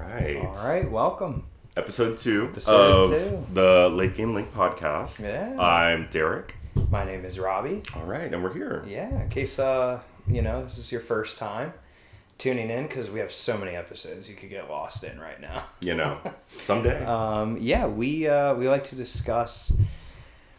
right. All right, welcome. Episode 2 Episode of 2. the Late Game Link podcast. Yeah. I'm Derek. My name is Robbie. All right, and we're here. Yeah, in case, this is your first time tuning in, because we have so many episodes you could get lost in right now. Someday. We like to discuss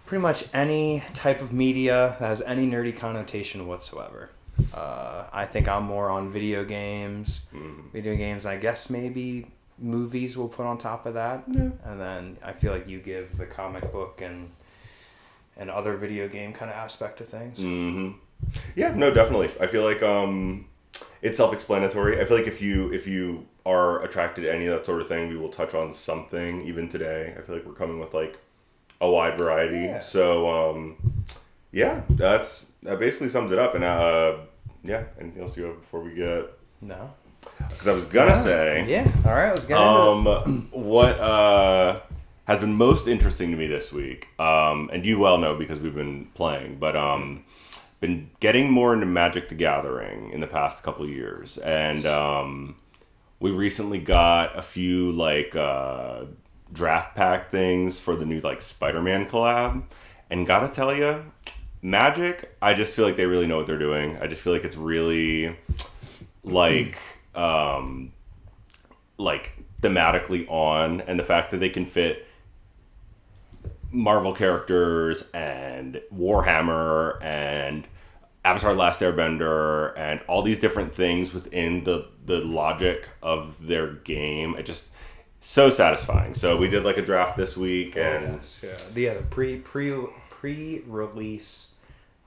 pretty much any type of media that has any nerdy connotation whatsoever. I think I'm more on video games, and I guess maybe movies we'll put on top of that. Yeah. And then I feel like you give the comic book and other video game kind of aspect of things. Mm-hmm. Yeah, no, definitely. I feel like it's self-explanatory. I feel like if you are attracted to any of that sort of thing, we will touch on something even today. I feel like we're coming with like a wide variety. Yeah. So that basically sums it up. And anything else you have before we get? No. Because I was gonna say. Yeah. All right. Let's get into it. What has been most interesting to me this week, and you well know because we've been playing, but been getting more into Magic the Gathering in the past couple of years, and we recently got a few draft pack things for the new Spider-Man collab, and gotta tell you, Magic, I just feel like they really know what they're doing. I just feel like it's really thematically on, and the fact that they can fit Marvel characters and Warhammer and Avatar: The Last Airbender and all these different things within the logic of their game. It just so satisfying. So we did a draft this week, and the pre-release,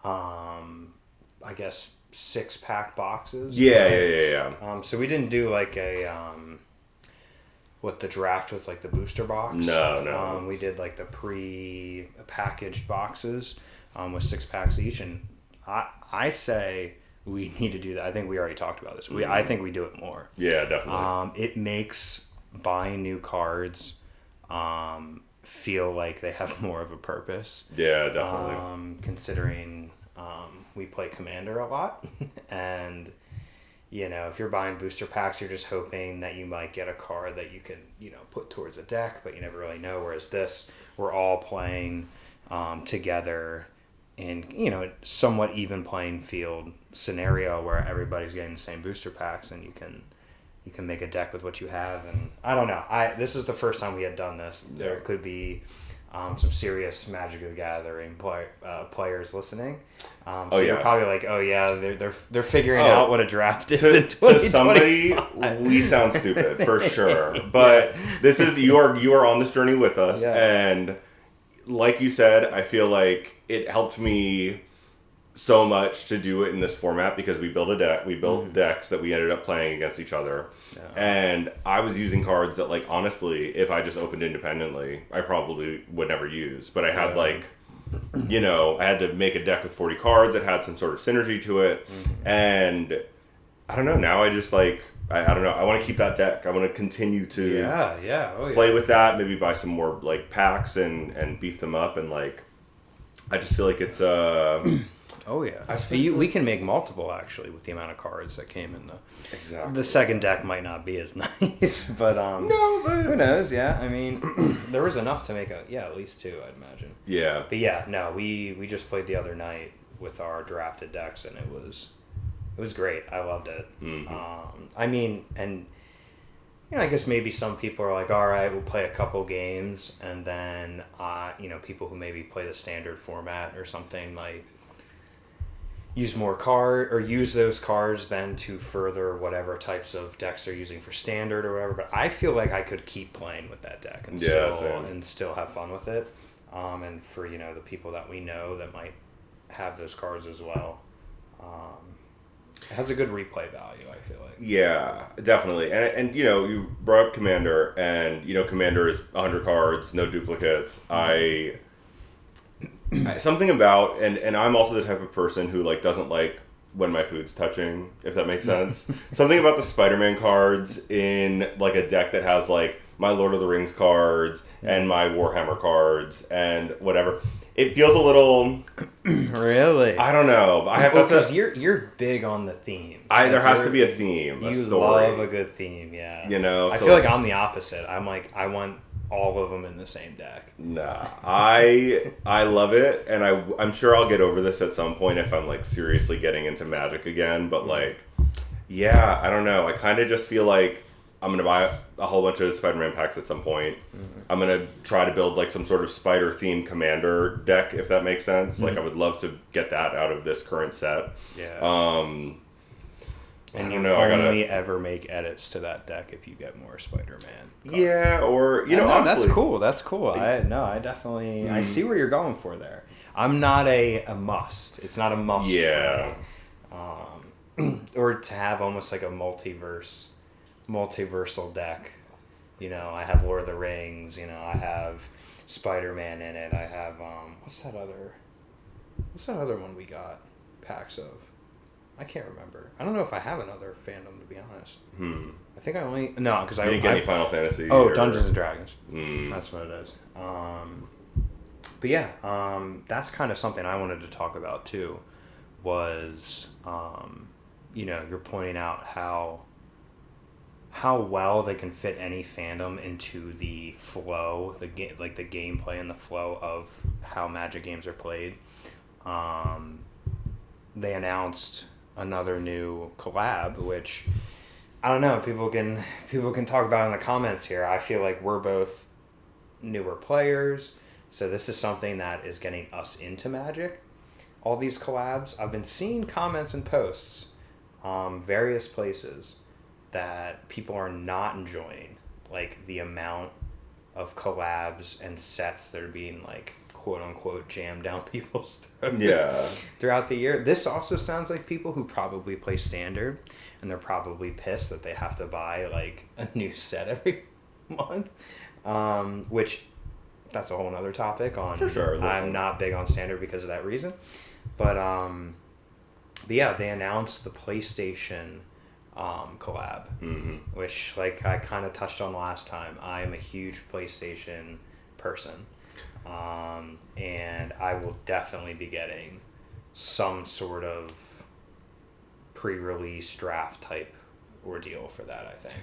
I guess 6-pack boxes. Yeah. So we didn't do the draft with the booster box. No. We did the pre-packaged boxes with 6 packs each, and I say we need to do that. I think we already talked about this. I think we do it more. Yeah, definitely. It makes buying new cards feel like they have more of a purpose. Yeah, definitely. Considering we play Commander a lot, and if you're buying booster packs, you're just hoping that you might get a card that you can put towards a deck, but you never really know. Whereas this, we're all playing together in somewhat even playing field scenario where everybody's getting the same booster packs, and you can make a deck with what you have. And I don't know, this is the first time we had done this. Yeah. There could be some serious Magic the Gathering players listening. You're probably like, they're figuring out what a draft is in 2025. To somebody, we sound stupid for sure. But this is you are on this journey with us, and like you said, I feel like it helped me so much to do it in this format because we built a deck. We built decks that we ended up playing against each other. Yeah. And I was using cards that, honestly, if I just opened independently, I probably would never use. But I had, I had to make a deck with 40 cards that had some sort of synergy to it. Mm-hmm. And I don't know. Now I just, I don't know. I want to keep that deck. I want to continue to play with that. Maybe buy some more, packs and beef them up. And, I just feel like it's... Oh yeah, we can make multiple actually with the amount of cards that came in Exactly. The second deck might not be as nice, but who knows? Yeah, I mean, there was enough to make at least 2, I'd imagine. Yeah. But we just played the other night with our drafted decks, and it was great. I loved it. Mm-hmm. I guess maybe some people are like, all right, we'll play a couple games, and then people who maybe play the standard format or something might use use those cards then to further whatever types of decks they're using for standard or whatever. But I feel like I could keep playing with that deck and still have fun with it. And for the people that we know that might have those cards as well, it has a good replay value, I feel like. Yeah, definitely. And you brought up Commander, and Commander is 100 cards, no duplicates. Something about, and I'm also the type of person who doesn't like when my food's touching, if that makes sense. Something about the Spider-Man cards in a deck that has my Lord of the Rings cards and my Warhammer cards and whatever. It feels a little... Really? I don't know. Because you're big on the themes. There has to be a theme, a story. You love a good theme, yeah. I feel like I'm the opposite. I'm like, I want all of them in the same deck. Nah, I love it, and I'm sure I'll get over this at some point if I'm like seriously getting into Magic again. But like, yeah, I don't know. I kind of just feel like I'm gonna buy a whole bunch of Spider-Man packs at some point. I'm gonna try to build like some sort of spider-themed commander deck, if that makes sense. Like, I would love to get that out of this current set. Yeah. And I don't know. Only ever make edits to that deck if you get more Spider-Man cards. Yeah, or honestly, that's cool. I definitely I see where you're going for there. I'm not a must. It's not a must. Yeah. Or to have almost like a multiversal deck. I have Lord of the Rings. I have Spider-Man in it. I have what's that other one we got packs of? I can't remember. I don't know if I have another fandom, to be honest. I think I only... No, because I didn't get any Final Fantasy. Oh, Dungeons and Dragons. That's what it is. But yeah, that's kind of something I wanted to talk about, too, was, you're pointing out how well they can fit any fandom into the flow, the gameplay and the flow of how Magic games are played. They announced another new collab, which I don't know, people can talk about in the comments here. I feel like we're both newer players, so this is something that is getting us into Magic. All these collabs, I've been seeing comments and posts various places that people are not enjoying, like the amount of collabs and sets that are being like quote unquote jammed down people's throats throughout the year. This also sounds like people who probably play Standard, and they're probably pissed that they have to buy like a new set every month, which that's a whole nother topic on. For sure. I'm not big on Standard because of that reason, but yeah, they announced the PlayStation collab, which like I kind of touched on last time. I am a huge PlayStation person. And I will definitely be getting some sort of pre-release draft type ordeal for that, I think.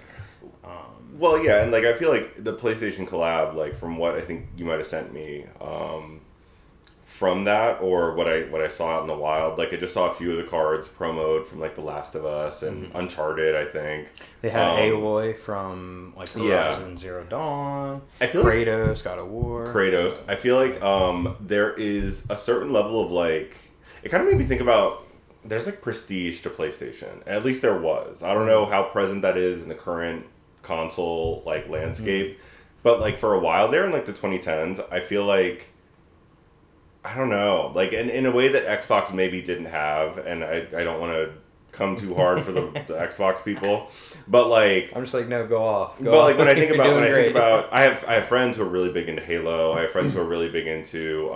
Well, yeah, and like I feel like the PlayStation collab, like from what I think you might have sent me, from that or what I saw out in the wild, like I just saw a few of the cards promoted from like The Last of Us and Uncharted, I think. They had Aloy from like Horizon Zero Dawn. I feel Kratos, God of War. Kratos. I feel like there is a certain level of like, it kind of made me think about, there's like prestige to PlayStation. At least there was. I don't know how present that is in the current console like landscape, but like for a while there in like the 2010s, I feel like, I don't know, like in a way that Xbox maybe didn't have, and I don't want to come too hard for the Xbox people, but like I'm just like, no, go off. Like when I think about, I have friends who are really big into Halo. I have friends who are really big into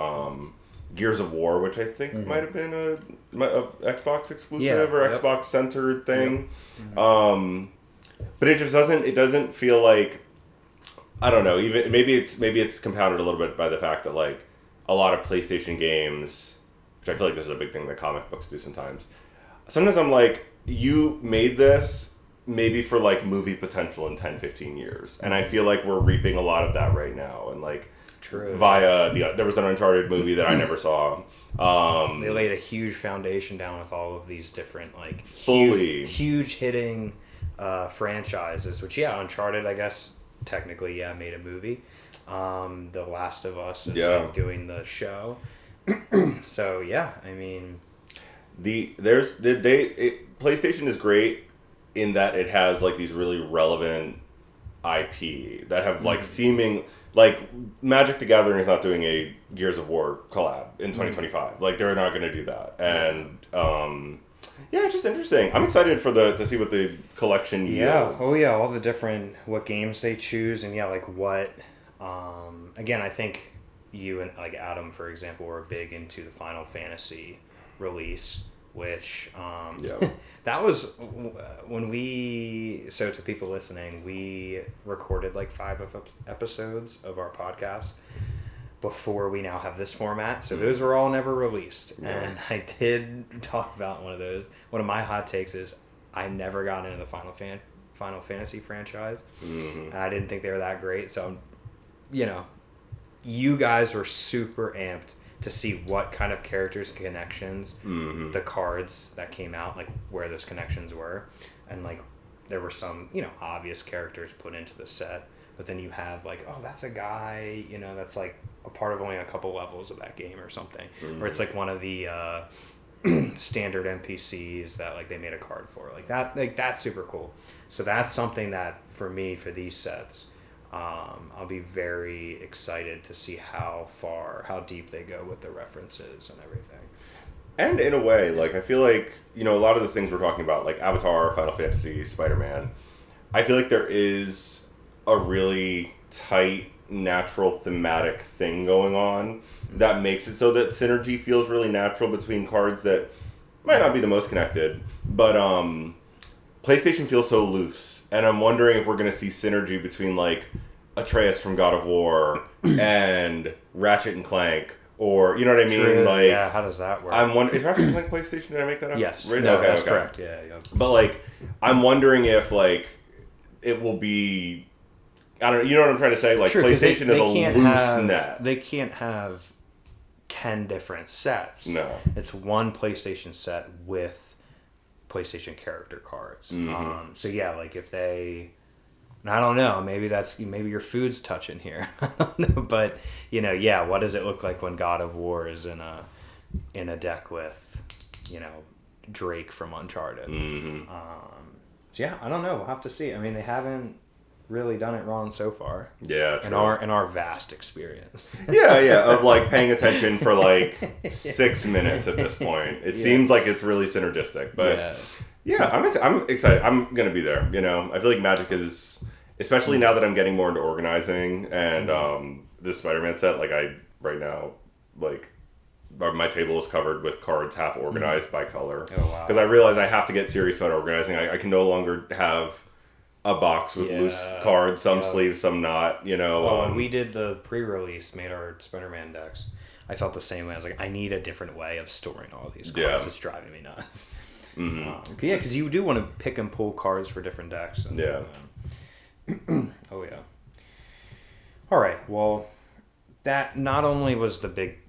Gears of War, which I think might have been a Xbox exclusive or Xbox centered thing. But it just doesn't feel like, I don't know. Even maybe it's compounded a little bit by the fact that like a lot of PlayStation games, which I feel like this is a big thing that comic books do sometimes. Sometimes I'm like, you made this maybe for like movie potential in 10, 15 years. And I feel like we're reaping a lot of that right now. And like, true. There was an Uncharted movie that I never saw. They laid a huge foundation down with all of these different like huge hitting franchises, which Uncharted, I guess, technically, made a movie. The Last of Us is like doing the show. So I mean, PlayStation is great in that it has like these really relevant IP that have like seeming, like Magic the Gathering is not doing a Gears of War collab in 2025. Like they're not going to do that, and it's just interesting. I'm excited to see what the collection yields. All the different what games they choose, and like what. Again, I think you and like Adam, for example, were big into the Final Fantasy release. which Yeah. that was when so to people listening, we recorded like 5 episodes of our podcast before we now have this format. So those were all never released. Yeah. And I did talk about one of my hot takes is I never got into the Final Fantasy franchise. Mm-hmm. I didn't think they were that great. So, you guys were super amped to see what kind of characters and connections, the cards that came out, like where those connections were. And like there were some, obvious characters put into the set. But then you have like, oh, that's a guy, that's like a part of only a couple levels of that game or something. Or it's like one of the standard NPCs that like they made a card for. Like that's super cool. So that's something that for me, for these sets, I'll be very excited to see how deep they go with the references and everything. And in a way, like, I feel like, a lot of the things we're talking about, like Avatar, Final Fantasy, Spider-Man, I feel like there is a really tight, natural, thematic thing going on that makes it so that synergy feels really natural between cards that might not be the most connected, but PlayStation feels so loose. And I'm wondering if we're going to see synergy between, like, Atreus from God of War and Ratchet and Clank, or, you know what I mean? True. Like, yeah, how does that work? I'm wondering, is Ratchet and Clank PlayStation? Did I make that up? Yes. Right? No, okay, that's correct. Yeah. But, like, I'm wondering if, like, it will be, I don't know, you know what I'm trying to say? Like, sure, PlayStation is a loose net. They can't have 10 different sets. No. It's one PlayStation set with PlayStation character cards. Mm-hmm. So yeah, like if they, I don't know, maybe your food's touching here. I don't know, but yeah, what does it look like when God of War is in a deck with, Drake from Uncharted? Mm-hmm. So yeah, I don't know. We'll have to see. I mean, they haven't really done it wrong so far. Yeah, true. In our vast experience. Yeah, of like paying attention for like 6 minutes at this point. It seems like it's really synergistic, but I'm excited. I'm gonna be there. I feel like Magic is, especially now that I'm getting more into organizing and this Spider-Man set. Like right now, like my table is covered with cards half organized by color. Oh wow! Because I realize I have to get serious about organizing. I can no longer have a box with loose cards, some sleeves, some not, Well, when we did the pre-release, made our Spider-Man decks, I felt the same way. I was like, I need a different way of storing all these cards. Yeah. It's driving me nuts. Mm-hmm. Because you do want to pick and pull cards for different decks. And, oh, yeah. All right. Well, that not only was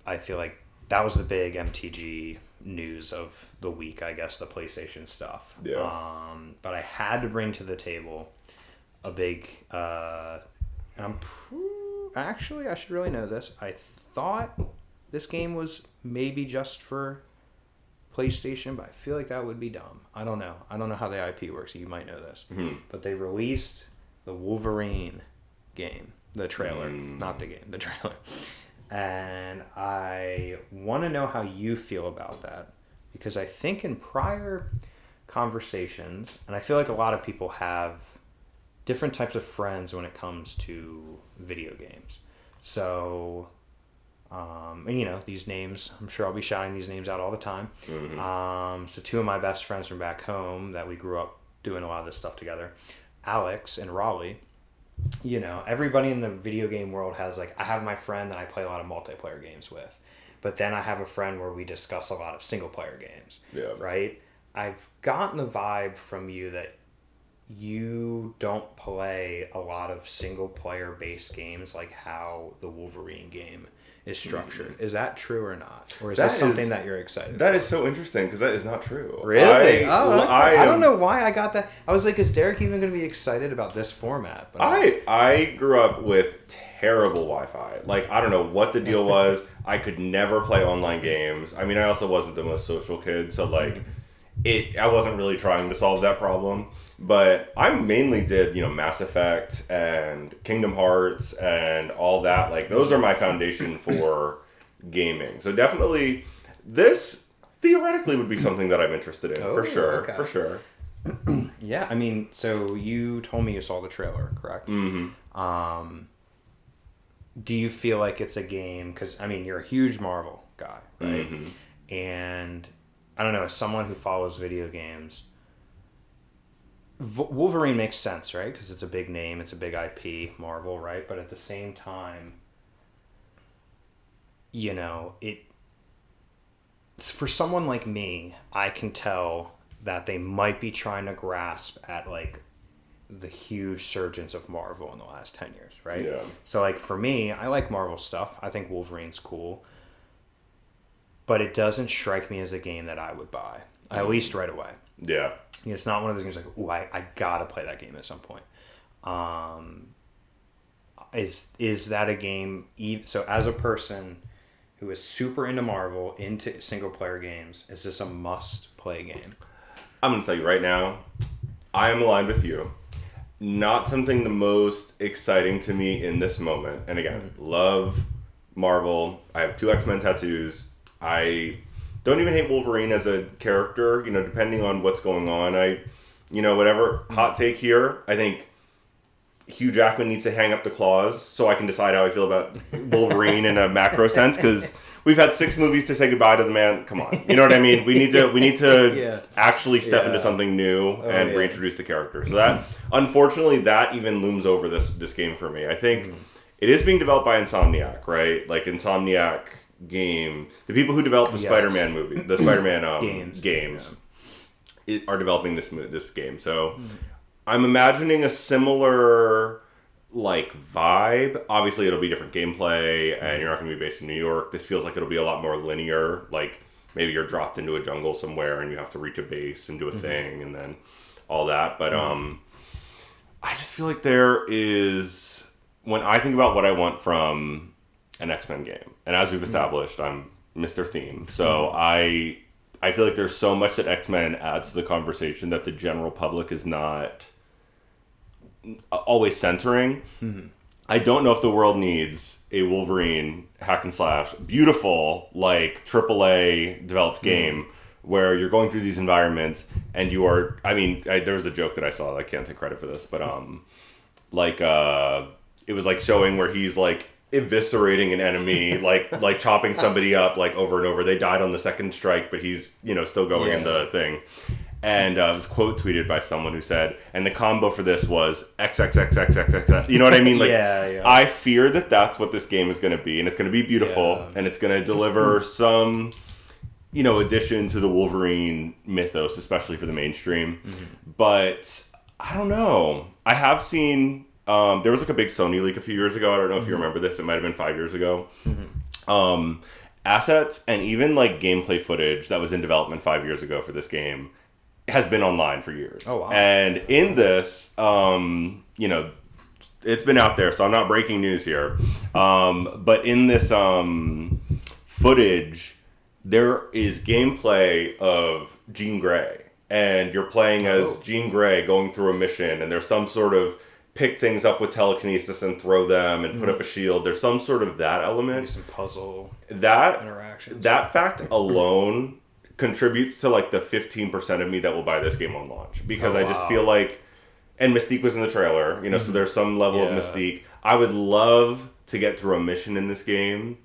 I feel like that was the big MTG news of the week, I guess, the PlayStation stuff. Yeah. But I had to bring to the table a big actually I should really know this. I thought this game was maybe just for PlayStation, but I feel like that would be dumb. I don't know how the IP works. You might know this. Mm-hmm. But they released the Wolverine game, the trailer, not the game, the trailer. And I want to know how you feel about that. Because I think in prior conversations, and I feel like a lot of people have different types of friends when it comes to video games. So, and these names, I'm sure I'll be shouting these names out all the time. Mm-hmm. So 2 of my best friends from back home that we grew up doing a lot of this stuff together, Alex and Raleigh, everybody in the video game world has I have my friend that I play a lot of multiplayer games with. But then I have a friend where we discuss a lot of single-player games, right? I've gotten the vibe from you that you don't play a lot of single-player based games like how the Wolverine game is structured. Mm-hmm. Is that true or not? Or is this something that you're excited That for? is so interesting because that is not true. Really? I don't know why I got that. I was like, is Derek even going to be excited about this format? But I grew up with terrible Wi-Fi. Like, I don't know what the deal was. I could never play online games. I mean, I also wasn't the most social kid, so I wasn't really trying to solve that problem. But I mainly did, Mass Effect and Kingdom Hearts and all that. Like, those are my foundation for gaming. So definitely, this theoretically would be something that I'm interested in, for sure. Okay. For sure. Yeah, I mean, so you told me you saw the trailer, correct? Mm-hmm. Do you feel like it's a game, because, I mean, you're a huge Marvel guy, right? Mm-hmm. And I don't know, as someone who follows video games, Wolverine makes sense, right? Because it's a big name, it's a big IP, Marvel, right? But at the same time, you know, for someone like me, I can tell that they might be trying to grasp at like the huge surgence of Marvel in the last 10 years, right? Yeah. So like for me, I like Marvel stuff. I think Wolverine's cool. But it doesn't strike me as a game that I would buy, at least right away. Yeah. It's not one of those games like, ooh, I gotta play that game at some point. Is that a game? So as a person who is super into Marvel, into single player games, is this a must play game? I'm gonna tell you right now, I am aligned with you. Not something the most exciting to me in this moment. And again, love Marvel. I have 2 X-Men tattoos. I don't even hate Wolverine as a character, you know, depending on what's going on. Whatever, hot take here, I think Hugh Jackman needs to hang up the claws so I can decide how I feel about Wolverine in a macro sense, because we've had 6 movies to say goodbye to the man. Come on. You know what I mean? We need to actually step into something new and reintroduce the character. So that, unfortunately, that even looms over this game for me. I think it is being developed by Insomniac, right? Like Insomniac game, the people who developed the Spider-Man movie, the Spider-Man games are developing this game. So I'm imagining a similar like vibe. Obviously it'll be different gameplay and you're not going to be based in New York. This feels like it'll be a lot more linear, like maybe you're dropped into a jungle somewhere and you have to reach a base and do a thing and then all that. But I just feel like there is, when I think about what I want from an X-Men game, and as we've established, I'm Mr. Theme, so I feel like there's so much that X-Men adds to the conversation that the general public is not always centering. I don't know if the world needs a Wolverine hack and slash, beautiful, like AAA developed game where you're going through these environments and you are, there was a joke that I saw, I can't take credit for this, but it was like showing where he's like eviscerating an enemy, like chopping somebody up like over and over. They died on the second strike, but he's, still going in the thing. And it was quote tweeted by someone who said, and the combo for this was XXXXXX. You know what I mean? Like, I fear that that's what this game is going to be, and it's going to be beautiful, and it's going to deliver some, addition to the Wolverine mythos, especially for the mainstream. But I don't know. I have seen. There was like a big Sony leak a few years ago. I don't know if you remember this. It might have been 5 years ago. Assets and even like gameplay footage that was in development 5 years ago for this game has been online for years. Oh, wow. And in this, it's been out there, so I'm not breaking news here. But in this footage, there is gameplay of Jean Grey. And you're playing as Jean Grey going through a mission, and there's some sort of pick things up with telekinesis and throw them and put up a shield. There's some sort of that element. Maybe some puzzle interactions. That fact alone contributes to like the 15% of me that will buy this game on launch. Because I just feel like, and Mystique was in the trailer, so there's some level of Mystique. I would love to get through a mission in this game,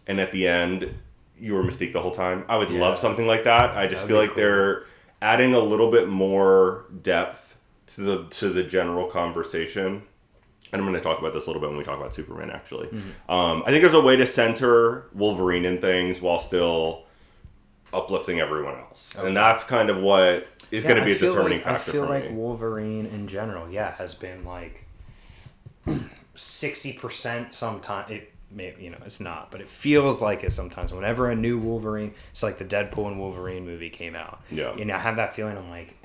and at the end, you were Mystique the whole time. I would love something like that. I just feel like they're adding a little bit more depth to the general conversation, and I'm going to talk about this a little bit when we talk about Superman, actually. I think there's a way to center Wolverine in things while still uplifting everyone else. And that's kind of what is going to be a determining factor for me. I feel like Wolverine in general, has been like 60% sometimes. It's not, but it feels like it sometimes. Whenever a new Wolverine, it's like the Deadpool and Wolverine movie came out. Yeah. I have that feeling. I'm like,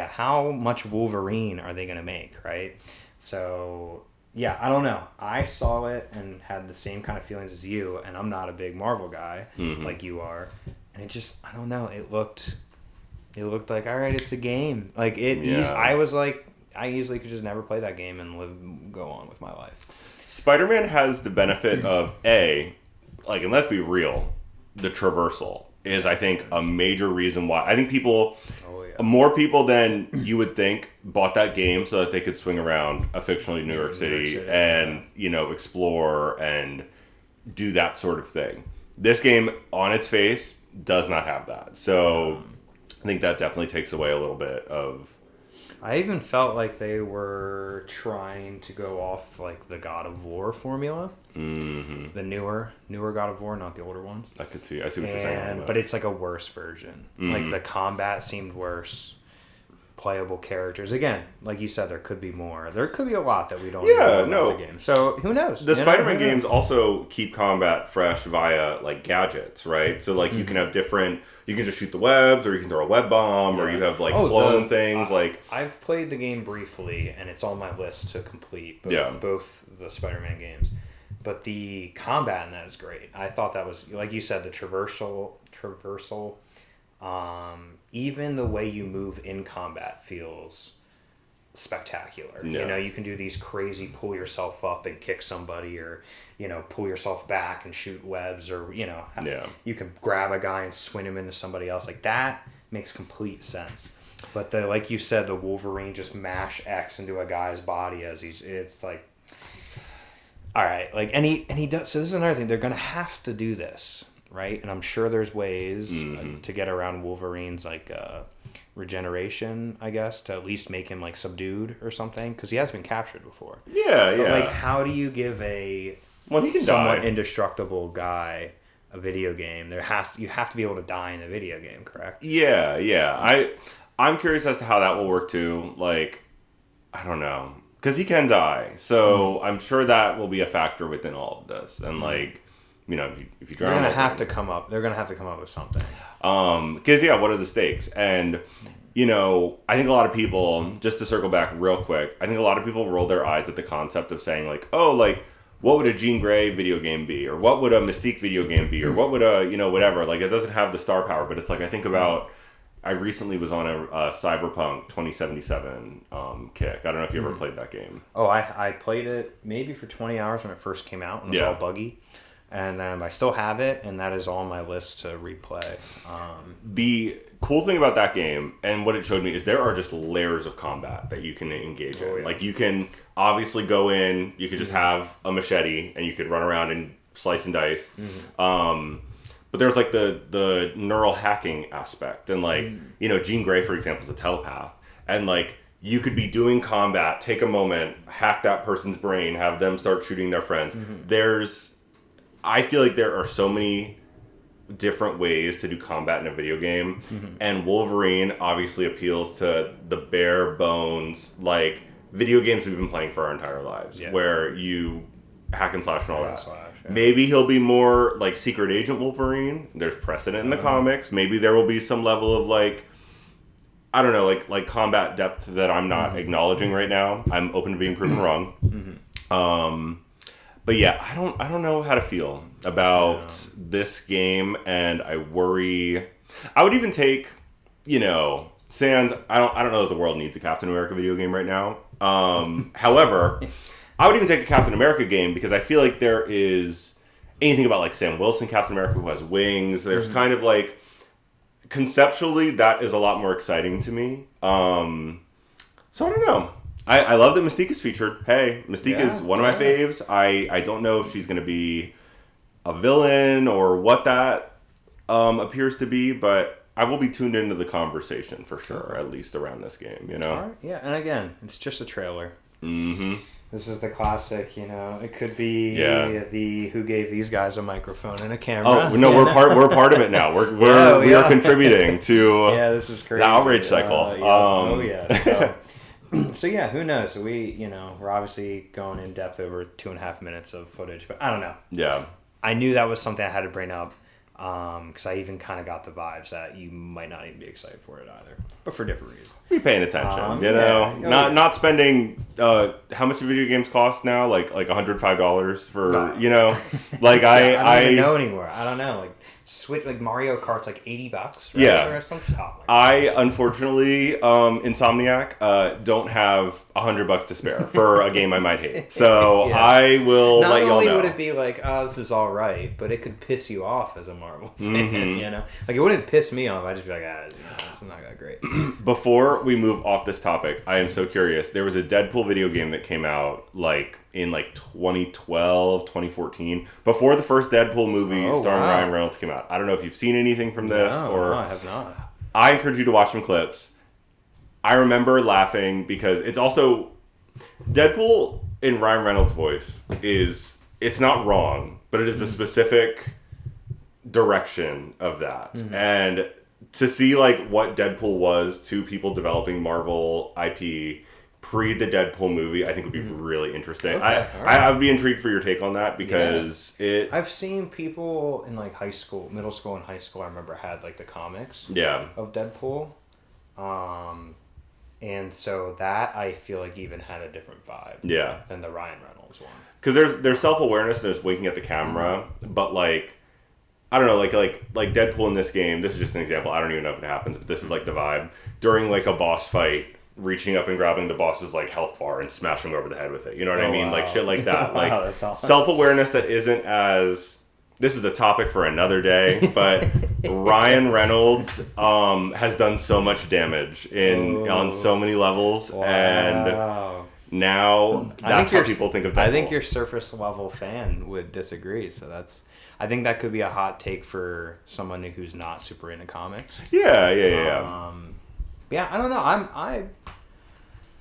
how much Wolverine are they going to make, right? So, I don't know. I saw it and had the same kind of feelings as you, and I'm not a big Marvel guy like you are. And it just, I don't know. It looked like, all right, it's a game. Like, I was like, I easily could just never play that game and go on with my life. Spider-Man has the benefit of and let's be real, the traversal is, I think, a major reason why. I think more people than you would think bought that game so that they could swing around a fictional New York City and, explore and do that sort of thing. This game, on its face, does not have that. So I think that definitely takes away a little bit of... I even felt like they were trying to go off like the God of War formula. Mm-hmm. The newer God of War, not the older ones. I see what you're saying. But it's like a worse version. Mm-hmm. Like the combat seemed worse. Playable characters. Again, like you said, there could be more. There could be a lot that we don't know about the game. So who knows? The Spider-Man games also keep combat fresh via like gadgets, right? So like you can have different... You can just shoot the webs, or you can throw a web bomb, or you have like clone things. I've played the game briefly, and it's on my list to complete. Both the Spider-Man games, but the combat in that is great. I thought that was, like you said, the traversal. Even the way you move in combat feels spectacular. You know, you can do these crazy pull yourself up and kick somebody, or pull yourself back and shoot webs, or you can grab a guy and swing him into somebody else. Like that makes complete sense. But like you said, the Wolverine just mash X into a guy's body as it's like, all right, like and he does. So this is another thing, they're gonna have to do this, right? And I'm sure there's ways to get around Wolverine's like regeneration, I guess, to at least make him like subdued or something, because he has been captured before. But, like, how do you give a he can somewhat die. Indestructible guy a video game? You have to be able to die in a video game, correct? I'm curious as to how that will work too. Like, I don't know, because he can die, so I'm sure that will be a factor within all of this. And like, if you drown, they're gonna have to come up with something. Because what are the stakes? And I think a lot of people, just to circle back real quick, I think a lot of people roll their eyes at the concept of saying like, oh, like, what would a Jean Grey video game be, or what would a Mystique video game be, or what would a whatever. Like, it doesn't have the star power, but it's like, I think about, I recently was on a Cyberpunk 2077 kick. I don't know if you ever played that game. Oh, I played it maybe for 20 hours when it first came out, and it was all buggy. And then I still have it, and that is on my list to replay. The cool thing about that game, and what it showed me, is there are just layers of combat that you can engage in. Like, you can obviously go in, you could just have a machete, and you could run around and slice and dice. But there's like the neural hacking aspect, and like Jean Grey, for example, is a telepath, and like you could be doing combat, take a moment, hack that person's brain, have them start shooting their friends. I feel like there are so many different ways to do combat in a video game, and Wolverine obviously appeals to the bare bones, like, video games we've been playing for our entire lives, where you hack and slash and all that. Maybe he'll be more like Secret Agent Wolverine. There's precedent in the comics. Maybe there will be some level of like, I don't know, like combat depth that I'm not acknowledging right now. I'm open to being proven wrong. But yeah, I don't know how to feel about this game, and I worry. I would even take, sans. I don't know that the world needs a Captain America video game right now. However, I would even take a Captain America game, because I feel like there is anything about like Sam Wilson, Captain America, who has wings. There's kind of like, conceptually, that is a lot more exciting to me. So I don't know. I love that Mystique is featured. Hey, Mystique is one of my faves. I don't know if she's going to be a villain or what that appears to be, but I will be tuned into the conversation for sure, at least around this game, All right. Yeah, and again, it's just a trailer. This is the classic, it could be the who gave these guys a microphone and a camera. Oh, no, we're part of it now. We are contributing to this is crazy. The outrage cycle. So yeah, who knows? We're obviously going in depth over 2.5 minutes of footage, but I don't know. Yeah. I knew that was something I had to bring up, because I even kind of got the vibes that you might not even be excited for it either, but for different reasons. Be paying attention, not spending. How much do video games cost now? Like $105 for like I don't even know anymore. I don't know, like Switch, like Mario Kart's like $80, right? Yeah. Or some shit. I unfortunately, Insomniac, don't have $100 to spare for a game I might hate. So I will let y'all know. Not only would it be like, oh, this is all right, but it could piss you off as a Marvel fan. Like, it wouldn't piss me off. I'd just be like, it's not that great. Before we move off this topic, I am so curious. There was a Deadpool video game that came out like in like 2012, 2014, before the first Deadpool movie starring Ryan Reynolds came out. I don't know if you've seen anything from this. No, I have not. I encourage you to watch some clips. I remember laughing because it's also Deadpool in Ryan Reynolds' voice it's not wrong, but it is a specific direction of that. Mm-hmm. And to see like what Deadpool was to people developing Marvel IP pre the Deadpool movie, I think would be really interesting. Okay, I would be intrigued for your take on that because I've seen people in like middle school and high school, I remember had like the comics of Deadpool. And so that I feel like even had a different vibe than the Ryan Reynolds one. Because there's self-awareness and there's winking at the camera, but like I don't know, like Deadpool in this game, this is just an example, I don't even know if it happens, but this is like the vibe. During like a boss fight, reaching up and grabbing the boss's like health bar and smashing him over the head with it. You know what I mean? Wow. Like shit like that. Like that's awesome. Self-awareness that isn't as... This is a topic for another day, but Ryan Reynolds has done so much damage on so many levels, and now that's how people think of Deadpool. I think your surface level fan would disagree, so I think that could be a hot take for someone who's not super into comics. Yeah. I don't know.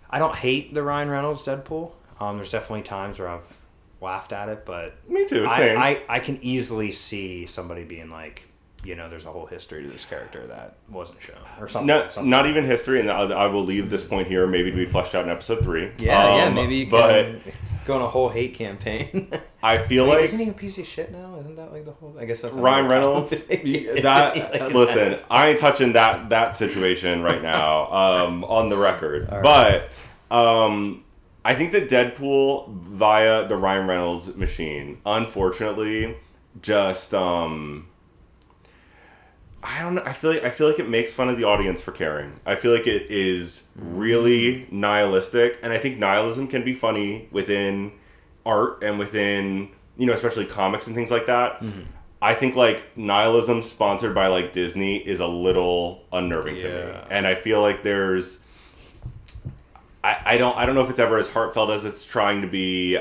I don't hate the Ryan Reynolds Deadpool. There's definitely times where I've laughed at it, but me too. Same. I can easily see somebody being like, there's a whole history to this character that wasn't shown or something. Not even history, and I will leave this point here, maybe to be fleshed out in episode 3. Maybe you can go on a whole hate campaign. I feel like isn't he a piece of shit now? Isn't that like the whole? I guess that's Ryan Reynolds. Listen, I ain't touching that situation right now. On the record, right. But I think that Deadpool via the Ryan Reynolds machine, unfortunately, just I don't know. I feel like it makes fun of the audience for caring. I feel like it is really nihilistic, and I think nihilism can be funny within art and within especially comics and things like that. Mm-hmm. I think like nihilism sponsored by like Disney is a little unnerving to me, and I feel like there's. I don't know if it's ever as heartfelt as it's trying to be.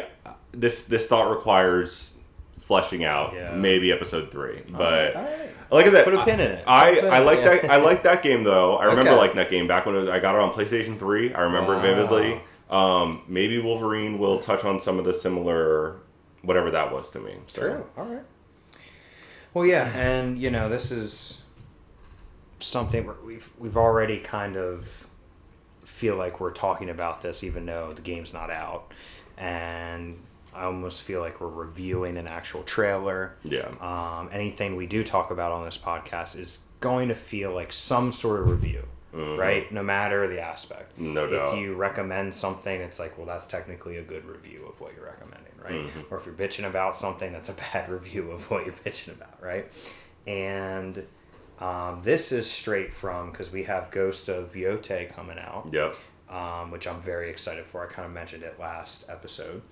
This thought requires fleshing out. Maybe episode 3, but all right. Like I said, put a pin in it. I like that. I like that game though. I remember liking that game back when I got it on PlayStation 3. I remember it vividly. Maybe Wolverine will touch on some of the similar whatever that was to me. So. True. All right. Well, yeah, and this is something where we've already kind of feel like we're talking about this even though the game's not out, and I almost feel like we're reviewing an actual trailer. Anything we do talk about on this podcast is going to feel like some sort of review, right? No matter the aspect. No doubt. If you recommend something, it's like, well, that's technically a good review of what you're recommending, right? Or if you're bitching about something, that's a bad review of what you're bitching about, right? And this is straight from, because we have Ghost of Yotei coming out, which I'm very excited for. I kind of mentioned it last episode.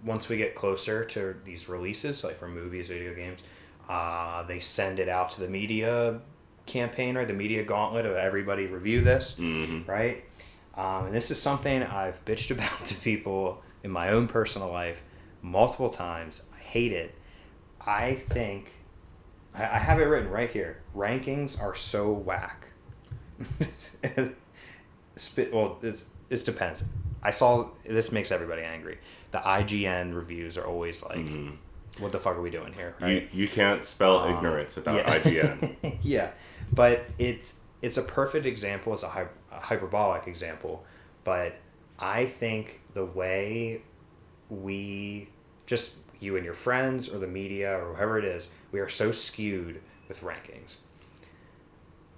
Once we get closer to these releases, like for movies, video games, they send it out to the media campaign, or the media gauntlet of everybody review this, right? And this is something I've bitched about to people in my own personal life multiple times. I hate it. I think... I have it written right here. Rankings are so whack. Well, it depends. This makes everybody angry. The IGN reviews are always like, what the fuck are we doing here? Right? You can't spell ignorance without IGN. Yeah, but it's a perfect example. It's a hyperbolic example. But I think the way we just... you and your friends or the media or whoever it is, we are so skewed with rankings.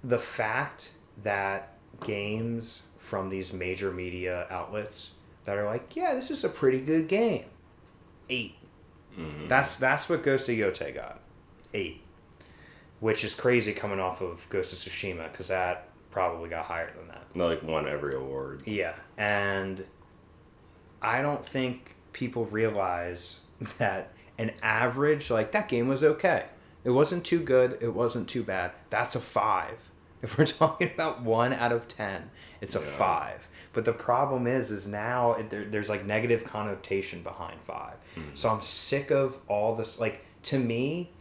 The fact that games from these major media outlets that are like, yeah, this is a pretty good game, 8. That's what Ghost of Yotei got, 8, which is crazy coming off of Ghost of Tsushima, because that probably got higher than that. No, like won every award. Yeah, and I don't think people realize that an average, like, that game was okay. It wasn't too good. It wasn't too bad. That's a 5. If we're talking about 1 out of 10, it's a 5. But the problem is now there's like negative connotation behind 5. So I'm sick of all this. Like, to me,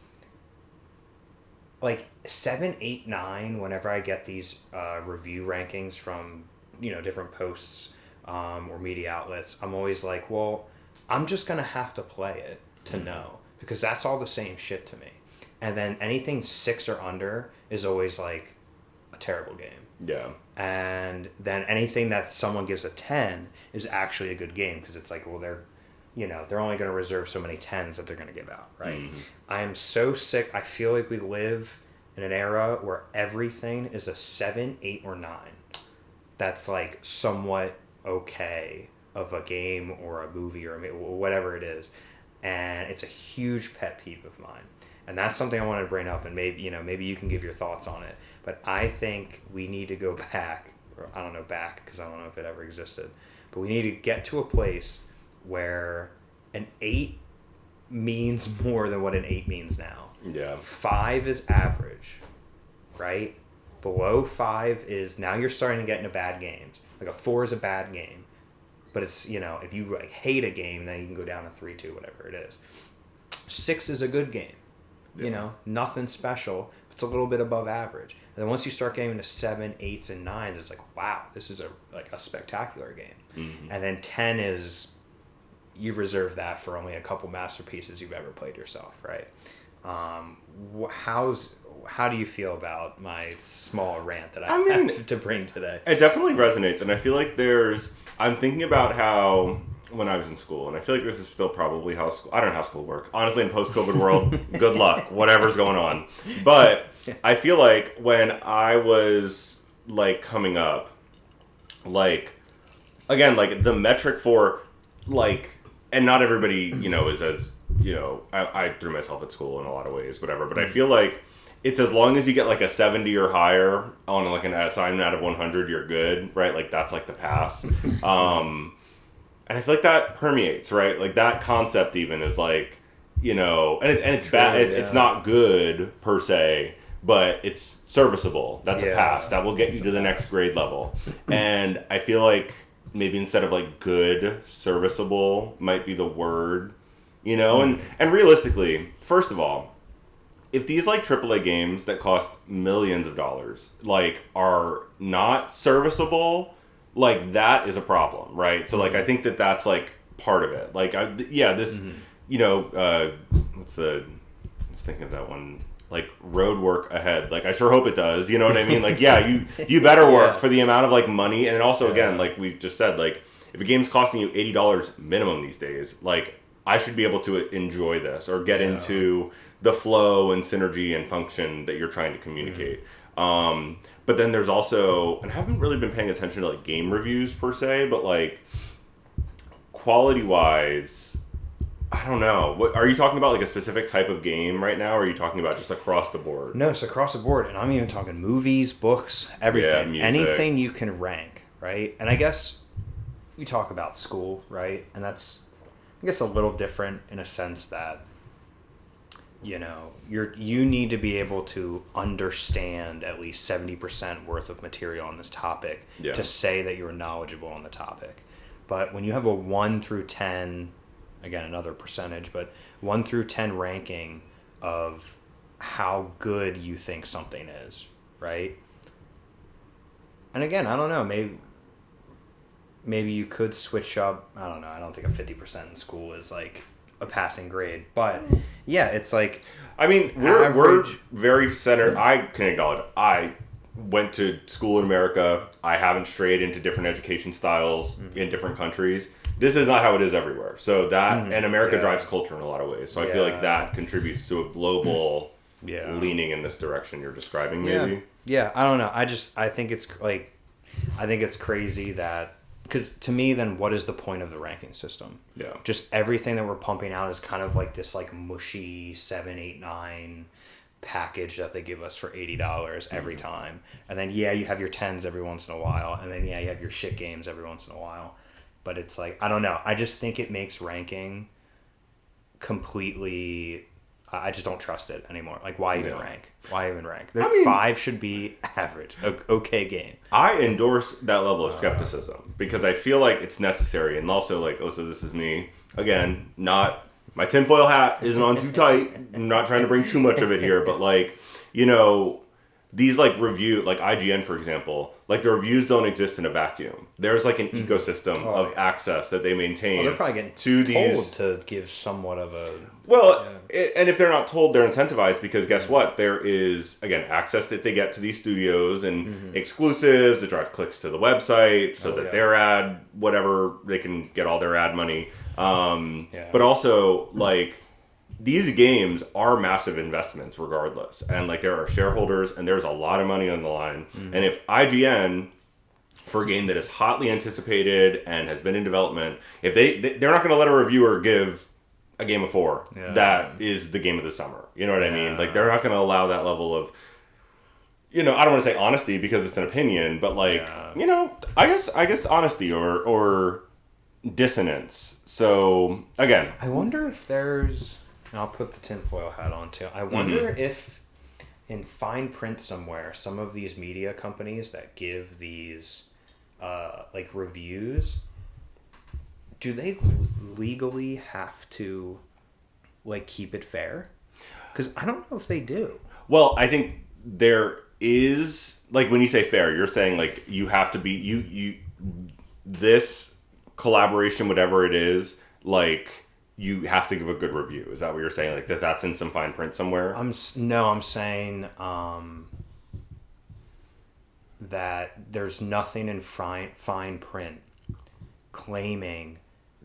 like 7, 8, 9, whenever I get these review rankings from, different posts or media outlets, I'm always like, well, I'm just going to have to play it to know, because that's all the same shit to me. And then anything 6 or under is always like a terrible game. Yeah. And then anything that someone gives a 10 is actually a good game, because it's like, well, they're only going to reserve so many 10s that they're going to give out, right? I am so sick. I feel like we live in an era where everything is a 7, 8, or 9. That's like somewhat okay of a game or a movie or whatever it is. And it's a huge pet peeve of mine. And that's something I wanted to bring up, and maybe you can give your thoughts on it. But I think we need to go back, or I don't know back, because I don't know if it ever existed, but we need to get to a place where an 8 means more than what an 8 means now. Yeah. 5 is average, right? Below 5 is, now you're starting to get into bad games. Like a 4 is a bad game. But it's, if you like hate a game, then you can go down to 3, 2, whatever it is. 6 is a good game. Yeah. Nothing special. It's a little bit above average. And then once you start getting into 7, 8s, and 9s, it's like, wow, this is a spectacular game. And then 10 is, you've reserved that for only a couple masterpieces you've ever played yourself, right? How do you feel about my small rant that I have to bring today? It definitely resonates, and I feel like I'm thinking about how when I was in school, and I feel like this is still probably how school, I don't know how school works. Honestly, in post-COVID world, good luck, whatever's going on. But I feel like when I was like coming up, like, again, like the metric for like, and not everybody, is as, I threw myself at school in a lot of ways, whatever, but I feel like it's as long as you get like a 70 or higher on like an assignment out of 100, you're good, right? Like that's like the pass. And I feel like that permeates, right? Like that concept even is like, and it's True, bad. yeah. It's not good per se, but it's serviceable. That's a pass. That will get you to the next grade level. And I feel like maybe instead of like good, serviceable might be the word, and realistically, first of all, if these like AAA games that cost millions of dollars, like are not serviceable, like that is a problem, right? So like I think that's like part of it. Like this, what's the? I was thinking of that one. Like road work ahead. Like I sure hope it does. You know what I mean? Like you better work for the amount of like money, and also again, like we just said, like if a game's costing you $80 minimum these days, like I should be able to enjoy this or get into the flow and synergy and function that you're trying to communicate. But then there's also, and I haven't really been paying attention to like game reviews per se, but like quality wise, I don't know. What are you talking about? Like a specific type of game right now, or are you talking about just across the board? No, it's across the board, and I'm even talking movies, books, everything, anything you can rank, right? And I guess we talk about school, right? And that's, I guess, a little different in a sense that, you need to be able to understand at least 70% worth of material on this topic to say that you're knowledgeable on the topic. But when you have a 1 through 10, again, another percentage, but 1 through 10 ranking of how good you think something is, right? And again, I don't know, maybe you could switch up, I don't know, I don't think a 50% in school is like a passing grade, but yeah, it's like, I mean, we're very centered. I can acknowledge I went to school in America. I haven't strayed into different education styles in different countries. This is not how it is everywhere. So that, and America drives culture in a lot of ways. So I feel like that contributes to a global leaning in this direction you're describing, maybe. Yeah, I don't know. I think it's crazy that, because to me, then what is the point of the ranking system? Yeah. Just everything that we're pumping out is kind of like this like mushy 7, 8, 9 package that they give us for $80 every time. And then you have your 10s every once in a while, and then you have your shit games every once in a while. But it's like, I don't know. I just think it makes ranking completely I just don't trust it anymore. Like, why even rank? Why even rank? 5 should be average. Okay game. I endorse that level of skepticism because I feel like it's necessary. And also, like, listen, this is me. Again, not... My tinfoil hat isn't on too tight. I'm not trying to bring too much of it here. But, like, you know... These, like, like IGN, for example, like, the reviews don't exist in a vacuum. There's, like, an ecosystem of access that they maintain. They're probably getting told to give somewhat of a... Well, and if they're not told, they're incentivized because guess what? There is, again, access that they get to these studios and exclusives that drive clicks to the website so that their ad, whatever, they can get all their ad money. But also, like... These games are massive investments regardless. And, like, there are shareholders and there's a lot of money on the line. And if IGN, for a game that is hotly anticipated and has been in development, if they're not going to let a reviewer give a game a 4 that is the game of the summer. You know what I mean? Like, they're not going to allow that level of, you know, I don't want to say honesty because it's an opinion, but, like, you know, I guess honesty or dissonance. So, again. I wonder if there's... And I'll put the tinfoil hat on too. I wonder if in fine print somewhere, some of these media companies that give these like reviews, do they legally have to like keep it fair? Because I don't know if they do. Well, I think there is, like, when you say fair, you're saying like you have to be you this collaboration, whatever it is, like. You have to give a good review. Is that what you're saying? Like that's in some fine print somewhere? I'm saying that there's nothing in fine print claiming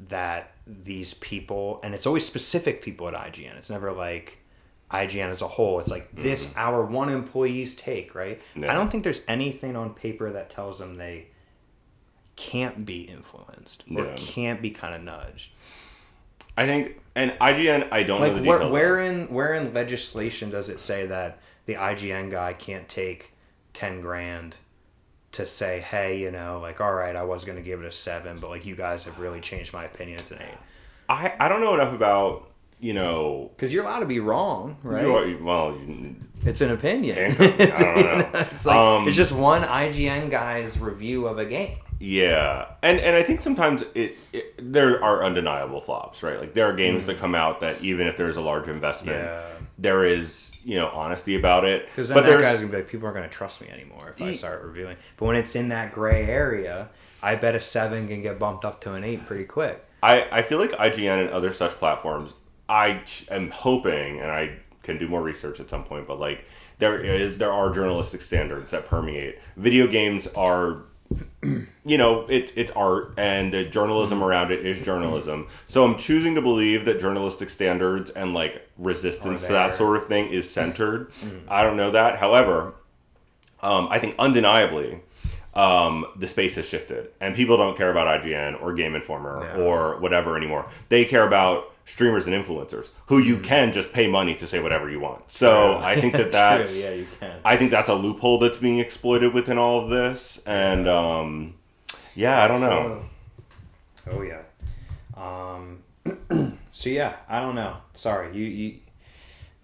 that these people, and it's always specific people at IGN. It's never like IGN as a whole. It's like this our one employee's take, right? Yeah. I don't think there's anything on paper that tells them they can't be influenced or can't be kind of nudged. I think, and IGN, I don't know the details. Where in legislation does it say that the IGN guy can't take $10,000 to say, hey, you know, like, all right, I was going to give it a 7, but like you guys have really changed my opinion. It's an 8. I don't know enough about, you know, because you're allowed to be wrong, right? It's an opinion. I don't know. It's like it's just one IGN guy's review of a game. Yeah, and I think sometimes there are undeniable flops, right? Like there are games that come out that even if there's a large investment, there is, you know, honesty about it. Because then that guy's gonna be like, people aren't gonna trust me anymore if I start reviewing. But when it's in that gray area, I bet a 7 can get bumped up to an 8 pretty quick. I feel like IGN and other such platforms, I am hoping, and I can do more research at some point, but like there are journalistic standards that permeate. Video games are, you know, it's art, and the journalism around it is journalism. So I'm choosing to believe that journalistic standards and like resistance to that sort of thing is centered. I don't know that. However, I think undeniably the space has shifted, and people don't care about IGN or Game Informer or whatever anymore. They care about streamers and influencers who you can just pay money to say whatever you want. So I think that's you can. I think that's a loophole that's being exploited within all of this, and I don't know. Oh yeah. So yeah, I don't know. Sorry,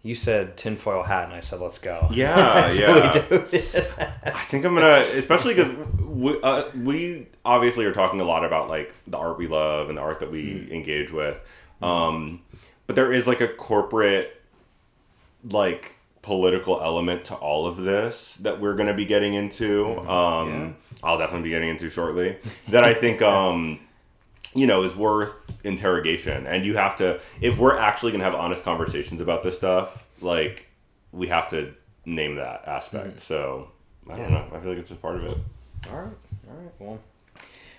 you said tinfoil hat, and I said let's go. Yeah, yeah. I think I'm gonna, especially because we obviously are talking a lot about like the art we love and the art that we engage with. But there is like a corporate, like political element to all of this that we're going to be getting into. I'll definitely be getting into shortly, that I think, you know, is worth interrogation. And you have to, if we're actually going to have honest conversations about this stuff, like we have to name that aspect. So I don't know. I feel like it's just part of it. All right. Well, all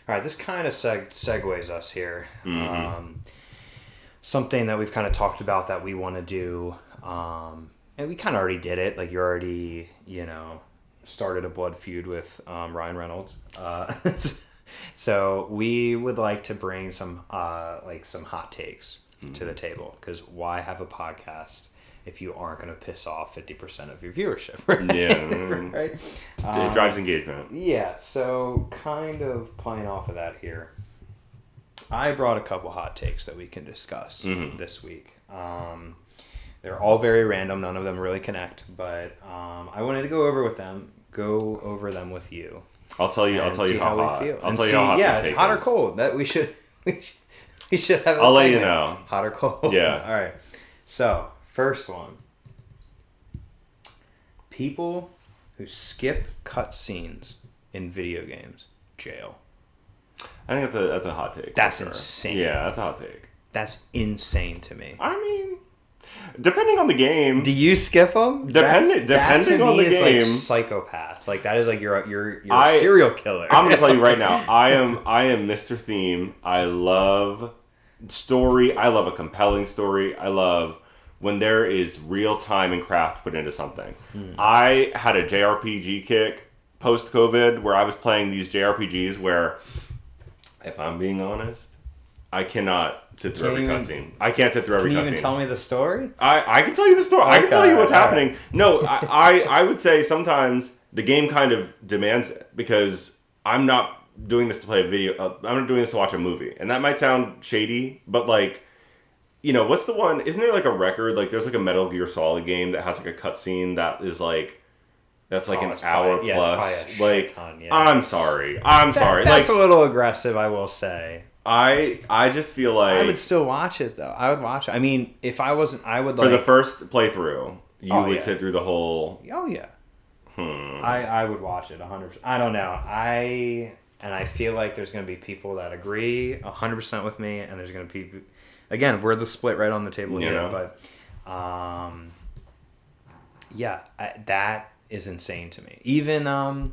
right. This kind of segues us here. Something that we've kind of talked about that we want to do, and we kind of already did it. Like you already, you know, started a blood feud with Ryan Reynolds. So we would like to bring some hot takes to the table, because why have a podcast if you aren't going to piss off 50% of your viewership? Right? Yeah, right. It drives engagement. Yeah. So kind of playing off of that here, I brought a couple hot takes that we can discuss this week. They're all very random. None of them really connect, but I wanted to go over them with you. I'll tell you how hot. I'll tell you how hot this take hot or is. cold. That we should have. I'll let you know. Hot or cold. Yeah. All right. So first one. People who skip cutscenes in video games, jail. I think that's a hot take. That's insane. Yeah, that's a hot take. That's insane to me. I mean, depending on the game. Do you skip them? Depending on the game. Like psychopath. Like that is like you're a serial killer. I'm gonna tell you right now. I am Mr. Theme. I love story. I love a compelling story. I love when there is real time and craft put into something. I had a JRPG kick post-COVID where I was playing these JRPGs where, if I'm being honest, I cannot sit through every cutscene. I can't sit through every cutscene. Can you even tell me the story? I can tell you the story. Okay, I can tell you what's happening. Right. No, I would say sometimes the game kind of demands it because I'm not doing this to play a video. I'm not doing this to watch a movie. And that might sound shady, but like, you know, what's the one? Isn't there like a record? Like there's like a Metal Gear Solid game that has like a cutscene that is like, that's like an hour plus. Like, ton, yeah. I'm sorry. That's like, a little aggressive, I will say. I just feel like I would still watch it though. I would watch it. I mean, if I wasn't, I would like for the first playthrough, you would sit through the whole. Oh yeah. I would watch it 100%. I don't know. I feel like there's going to be people that agree 100% with me, and there's going to be, again, we're the split right on the table here, but that is insane to me. Even I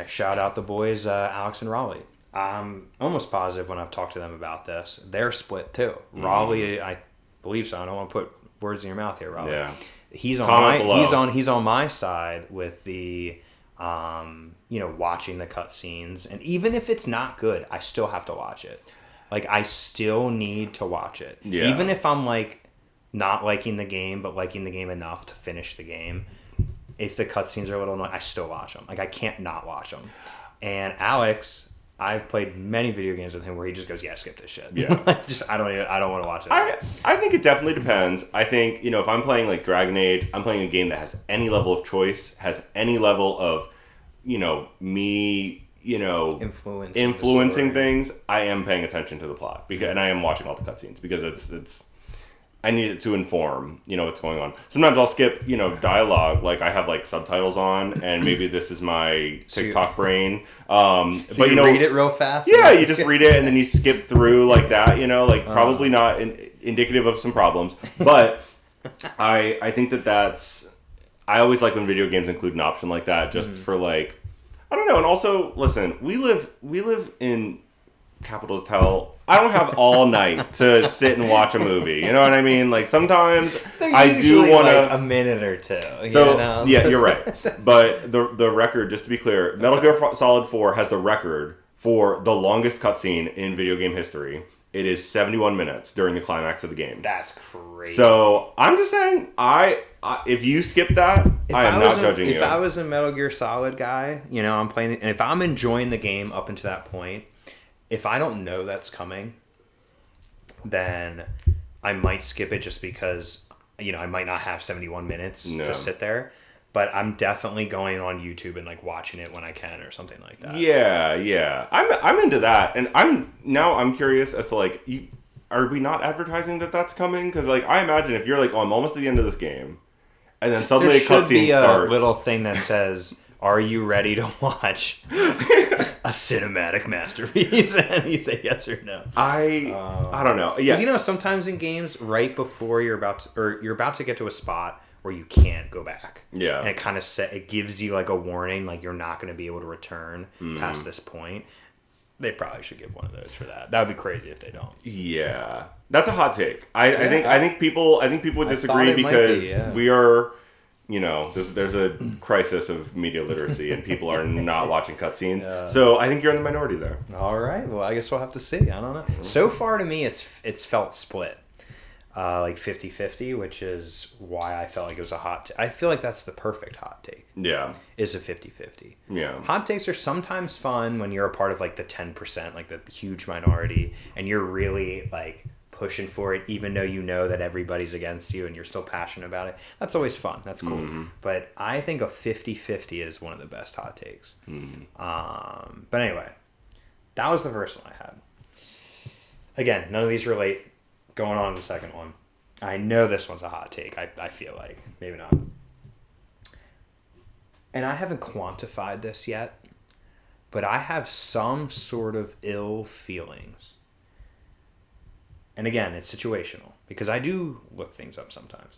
shout out the boys, Alex and Raleigh. I'm almost positive when I've talked to them about this, they're split too. Raleigh, I believe so. I don't want to put words in your mouth here, Raleigh. Yeah. He's on my side with the watching the cutscenes, and even if it's not good, I still have to watch it. Like I still need to watch it. Yeah. Even if I'm like not liking the game, but liking the game enough to finish the game. If the cutscenes are a little annoying, I still watch them. Like I can't not watch them. And Alex, I've played many video games with him where he just goes, "Yeah, skip this shit." Yeah, I don't want to watch it. I think it definitely depends. I think if I'm playing like Dragon Age, I'm playing a game that has any level of choice, has any level of, me, influencing things. I am paying attention to the plot and I am watching all the cutscenes because it's. I need it to inform, what's going on. Sometimes I'll skip, dialogue. Like I have like subtitles on, and maybe this is my TikTok brain. So but you read it real fast. Yeah, you just read it and then you skip through like that. Probably not indicative of some problems. But I think that's. I always like when video games include an option like that, just for like, I don't know. And also, listen, we live in capitalist hell. I don't have all night to sit and watch a movie. You know what I mean? Like sometimes I do want like a minute or two. So yeah, you're right. But the record, just to be clear, Metal Gear Solid 4 has the record for the longest cutscene in video game history. It is 71 minutes during the climax of the game. That's crazy. So I'm just saying, if you skip that, I am not judging you. If I was a Metal Gear Solid guy, I'm playing, and if I'm enjoying the game up until that point. If I don't know that's coming, then I might skip it just because, I might not have 71 minutes to sit there. But I'm definitely going on YouTube and like watching it when I can or something like that. Yeah. I'm into that. And I'm curious as to like, are we not advertising that that's coming? Because like, I imagine if you're like, I'm almost at the end of this game, and then suddenly a cutscene starts. There should be a little thing that says, "Are you ready to watch a cinematic masterpiece?" And you say yes or no. I don't know. Yeah, because sometimes in games, right before you're about to get to a spot where you can't go back. Yeah, and it kind of it gives you like a warning, like you're not going to be able to return past this point. They probably should give one of those for that. That would be crazy if they don't. Yeah, that's a hot take. I think people would disagree because we are. There's a crisis of media literacy and people are not watching cutscenes. Yeah. So I think you're in the minority there. All right. Well, I guess we'll have to see. I don't know. So far to me, it's felt split. Like 50-50, which is why I felt like it was a hot I feel like that's the perfect hot take. Yeah. Is a 50-50. Yeah. Hot takes are sometimes fun when you're a part of like the 10%, like the huge minority, and you're really like pushing for it, even though you know that everybody's against you and you're still passionate about it. That's always fun. That's cool. But I think a 50-50 is one of the best hot takes. But anyway, that was the first one I had. Again, none of these relate. Going on to the second one. I know this one's a hot take. I feel like. Maybe not. And I haven't quantified this yet, but I have some sort of ill feelings. And again, it's situational because I do look things up sometimes.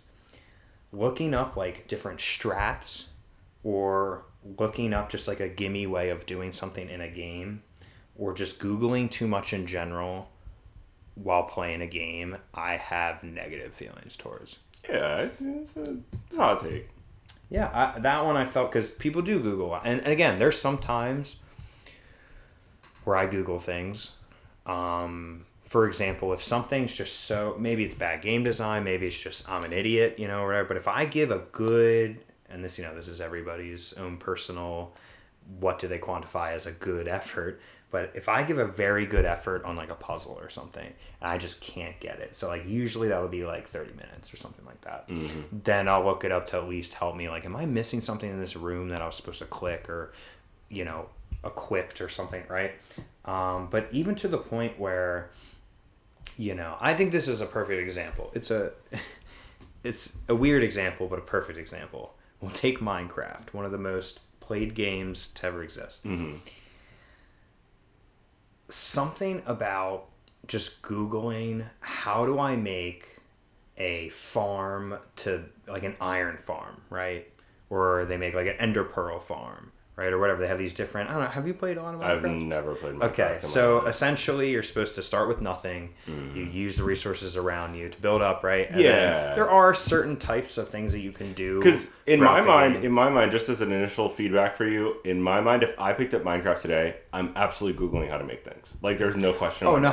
Looking up like different strats or looking up just like a gimme way of doing something in a game or just Googling too much in general while playing a game, I have negative feelings towards. Yeah, it's a hot take. Yeah, that one I felt, because people do Google. And again, there's some times where I Google things. For example, if something's just so, maybe it's bad game design, maybe it's just I'm an idiot, you know, whatever. But if I give a good, and this, you know, this is everybody's own personal, what do they quantify as a good effort? But if I give a very good effort on like a puzzle or something, and I just can't get it, so like usually that would be like 30 minutes or something like that, then I'll look it up to at least help me. Like, am I missing something in this room that I was supposed to click or, you know, equipped or something, right? But even to the point where, you know, I think this is a perfect example. It's a weird example, but a perfect example. We'll take Minecraft, one of the most played games to ever exist. Something about just Googling, how do I make a farm to, like an iron farm, right? Or they make like an ender pearl farm, right? Or whatever. They have these different, I don't know, have you played on Minecraft? I've never played Minecraft. Okay, so essentially you're supposed to start with nothing. You use the resources around you to build up, right? And then there are certain types of things that you can do. Because in my mind, just as an initial feedback for you, in my mind, if I picked up Minecraft today, I'm absolutely Googling how to make things. Like, there's no question. Oh, no,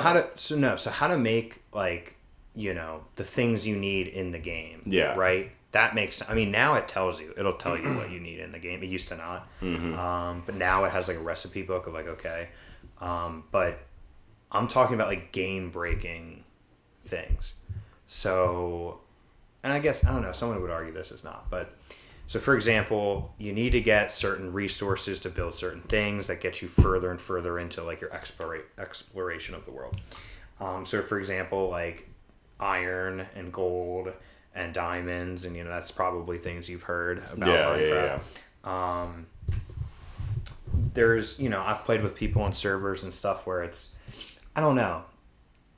so how to make, like, you know, the things you need in the game. Yeah. Right? That makes, I mean, now it tells you. It'll tell you what you need in the game. It used to not. But now it has like a recipe book of like, okay. But I'm talking about like game breaking things. So, and I guess, I don't know, someone would argue this is not. But, so for example, you need to get certain resources to build certain things that get you further and further into like your exploration of the world. So for example, like iron and gold and diamonds, and you know that's probably things you've heard about Minecraft. There's, you know, I've played with people on servers and stuff where it's, I don't know,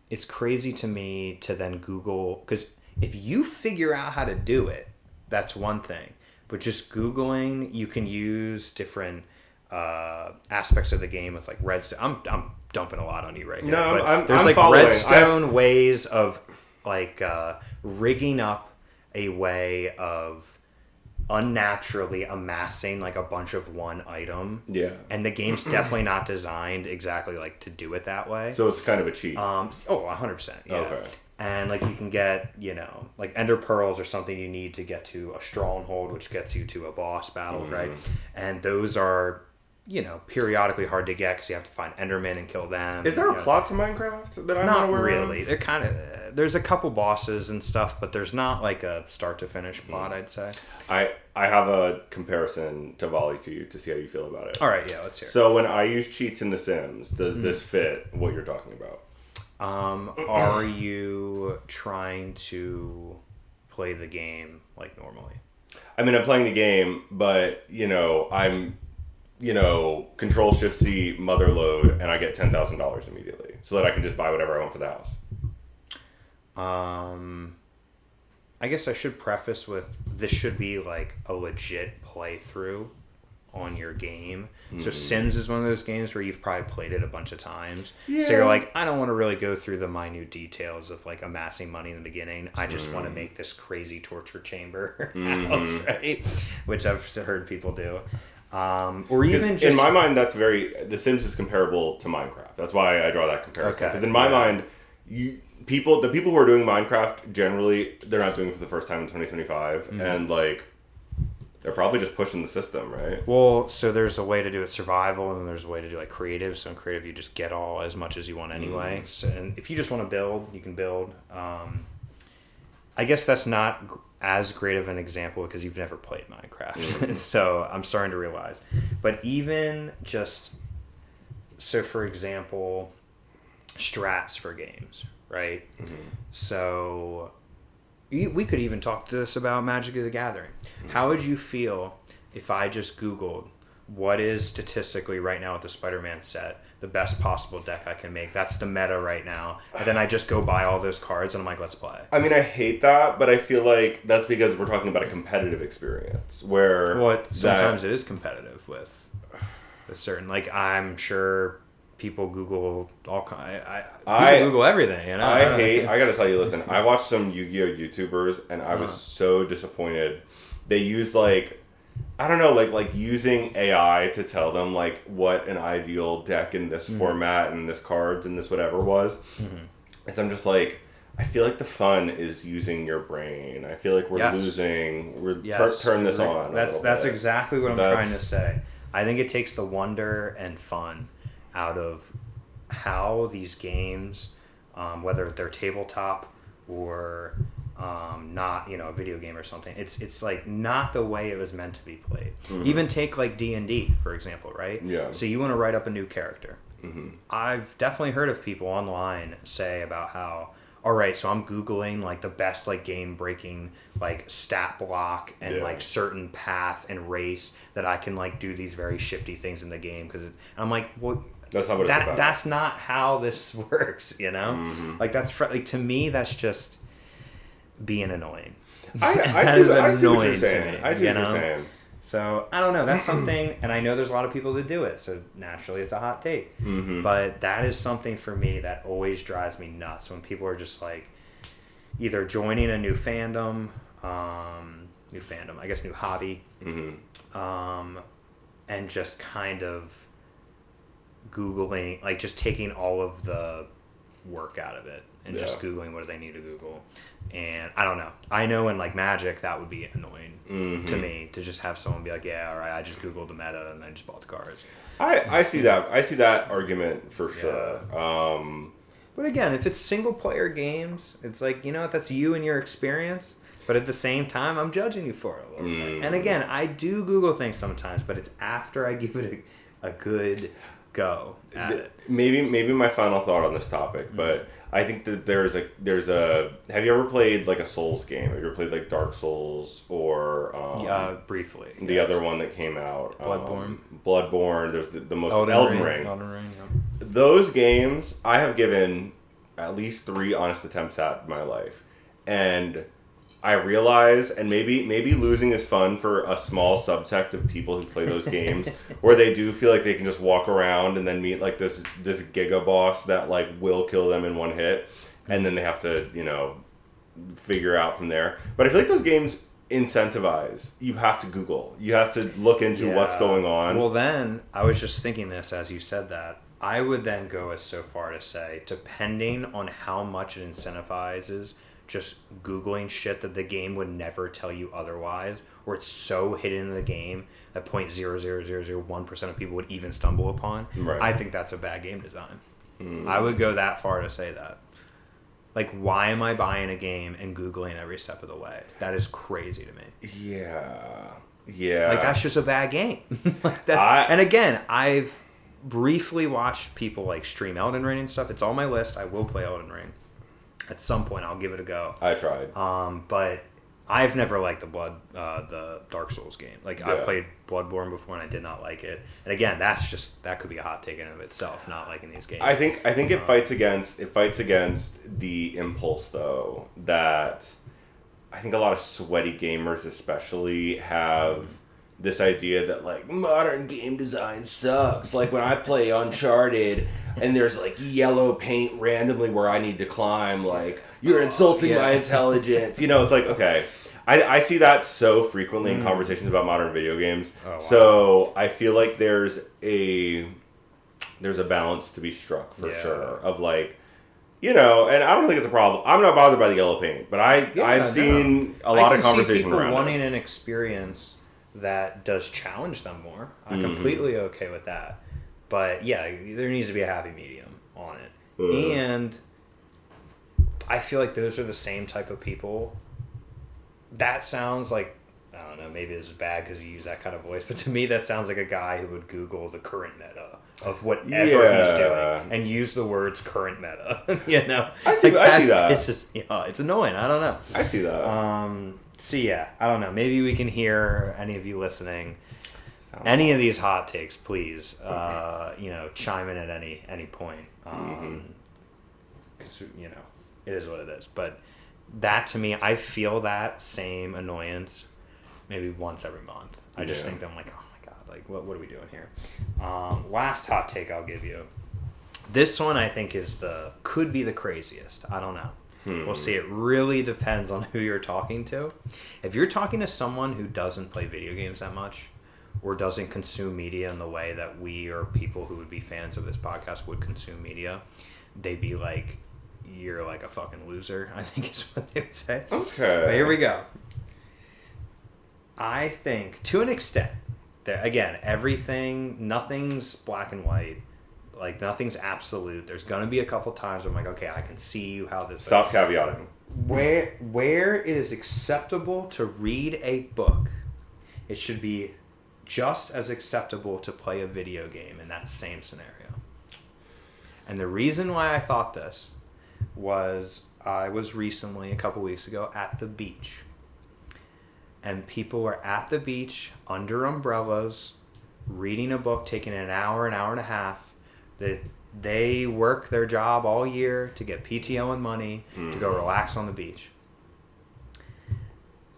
it's crazy to me to then Google, because if you figure out how to do it, that's one thing, but just Googling, you can use different aspects of the game with like redstone. I'm dumping a lot on you right now. No, there's I'm like following. redstone ways of like rigging up a way of unnaturally amassing like a bunch of one item. Yeah. And the game's definitely not designed exactly like to do it that way. So it's kind of a cheat. 100%. Yeah. Okay. And like you can get, you know, like ender pearls or something you need to get to a stronghold, which gets you to a boss battle, right? And those are, you know, periodically hard to get because you have to find Endermen and kill them. Is there a plot to Minecraft that I'm not aware of? Not really. They're kind of, there's a couple bosses and stuff, but there's not like a start to finish plot, I'd say. I have a comparison to volley to you to see how you feel about it. All right, yeah, let's hear it. So when I use cheats in The Sims, does this fit what you're talking about? Are you trying to play the game like normally? I mean, I'm playing the game, but, you know, I'm, you know, Control-Shift-C mother load, and I get $10,000 immediately, so that I can just buy whatever I want for the house. I guess I should preface with, this should be like a legit playthrough on your game. So Sims is one of those games where you've probably played it a bunch of times. Yeah. So you're like, I don't want to really go through the minute details of like amassing money in the beginning. I just want to make this crazy torture chamber house, right? Which I've heard people do. Or even just, in my mind, that's The Sims is comparable to Minecraft. That's why I draw that comparison. Because in my mind, the people who are doing Minecraft, generally, they're not doing it for the first time in 2025. And like, They're probably just pushing the system, right? Well, so there's a way to do it survival, and then there's a way to do like creative. So in creative, you just get all as much as you want anyway. So, and if you just want to build, you can build. I guess that's not as great of an example because you've never played Minecraft. So I'm starting to realize. But even just, so for example, strats for games, right? So we could even talk to this about Magic the Gathering. How would you feel if I just Googled what is statistically right now with the Spider-Man set the best possible deck I can make? That's the meta right now. And then I just go buy all those cards and I'm like, let's play. I mean, I hate that, but I feel like that's because we're talking about a competitive experience where... Well, sometimes it is competitive with a certain... Like, I'm sure people Google all kinds... People Google everything, you know? I gotta tell you, listen, I watched some Yu-Gi-Oh! YouTubers and I was so disappointed. They used, like... I don't know, like using AI to tell them like what an ideal deck in this format and this cards and this whatever was. And so I'm just like, I feel like the fun is using your brain. I feel like we're losing. Turn this on. That's exactly what I'm trying to say. I think it takes the wonder and fun out of how these games, whether they're tabletop or not, a video game or something. It's like not the way it was meant to be played. Even take like D&D, for example, right? Yeah. So you want to write up a new character. I've definitely heard of people online say about how, all right, so I'm Googling like the best like game breaking like stat block and like certain path and race that I can like do these very shifty things in the game because I'm like, well, that's not what it's about. That's not how this works, Like that's like to me that's just being annoying. I see what you're saying. I see what you're saying. So I don't know. That's something, and I know there's a lot of people that do it. So naturally, it's a hot take. But that is something for me that always drives me nuts when people are just like either joining a new fandom, I guess new hobby, and just kind of Googling, like just taking all of the work out of it and just Googling what do they need to Google. And I don't know. I know in like Magic that would be annoying to me to just have someone be like, yeah, all right, I just Googled the meta and I just bought the cards. I see that. I see that argument for sure. But again, if it's single player games, it's like, that's you and your experience. But at the same time, I'm judging you for it a little bit. And again, I do Google things sometimes, but it's after I give it a good go at it. Maybe my final thought on this topic, but I think that there's a. Have you ever played like a Souls game? Have you ever played like Dark Souls or briefly? The other one that came out, Bloodborne. There's the most Elden Ring. Those games I have given at least 3 honest attempts at in my life, and I realize, and maybe losing is fun for a small subsect of people who play those games, where they do feel like they can just walk around and then meet like this giga boss that like will kill them in one hit, and then they have to figure out from there. But I feel like those games incentivize you have to Google, you have to look into what's going on. Well, then I was just thinking this as you said that. I would then go as so far to say, depending on how much it incentivizes just Googling shit that the game would never tell you otherwise, or it's so hidden in the game that 0.00001% of people would even stumble upon. Right. I think that's a bad game design. I would go that far to say that. Like, why am I buying a game and Googling every step of the way? That is crazy to me. Yeah. Like, that's just a bad game. And again, I've briefly watched people like stream Elden Ring and stuff. It's on my list. I will play Elden Ring. At some point, I'll give it a go. I tried. But I've never liked the Dark Souls game. Like, I played Bloodborne before and I did not like it. And again, that could be a hot take in and of itself, not liking these games. I think it fights against the impulse though that I think a lot of sweaty gamers especially have this idea that like modern game design sucks. Like when I play Uncharted and there's like yellow paint randomly where I need to climb, like you're insulting my intelligence. It's like, okay. I see that so frequently in conversations about modern video games. Oh, wow. So I feel like there's a balance to be struck for sure of like, and I don't think it's a problem. I'm not bothered by the yellow paint, but I've seen a lot of conversation around it. Wanting an experience that does challenge them more, I'm completely okay with that. But yeah, there needs to be a happy medium on it. And I feel like those are the same type of people. That sounds like, I don't know, maybe this is bad because you use that kind of voice, but to me that sounds like a guy who would Google the current meta of whatever he's doing and use the words current meta. You know? I see that. It's just, it's annoying. I don't know. I see that. So yeah, I don't know. Maybe we can hear any of you listening. Any of these hot takes, please, chime in at any point. Because, it is what it is. But that, to me, I feel that same annoyance maybe once every month. I just think that I'm like, oh my God, like, what are we doing here? Last hot take I'll give you. This one I think could be the craziest. I don't know. We'll see. It really depends on who you're talking to. If you're talking to someone who doesn't play video games that much, or doesn't consume media in the way that we or people who would be fans of this podcast would consume media, they'd be like, you're like a fucking loser, I think is what they would say. Okay. But here we go. I think, to an extent, that again, nothing's black and white. Like, nothing's absolute. There's going to be a couple times where I'm like, okay, I can see how this... Stop caveating. Where it is acceptable to read a book, it should be just as acceptable to play a video game in that same scenario. And the reason why I thought this was I was recently, a couple weeks ago, at the beach. And people were at the beach under umbrellas, reading a book, taking an hour and a half. They work their job all year to get PTO and money to go relax on the beach.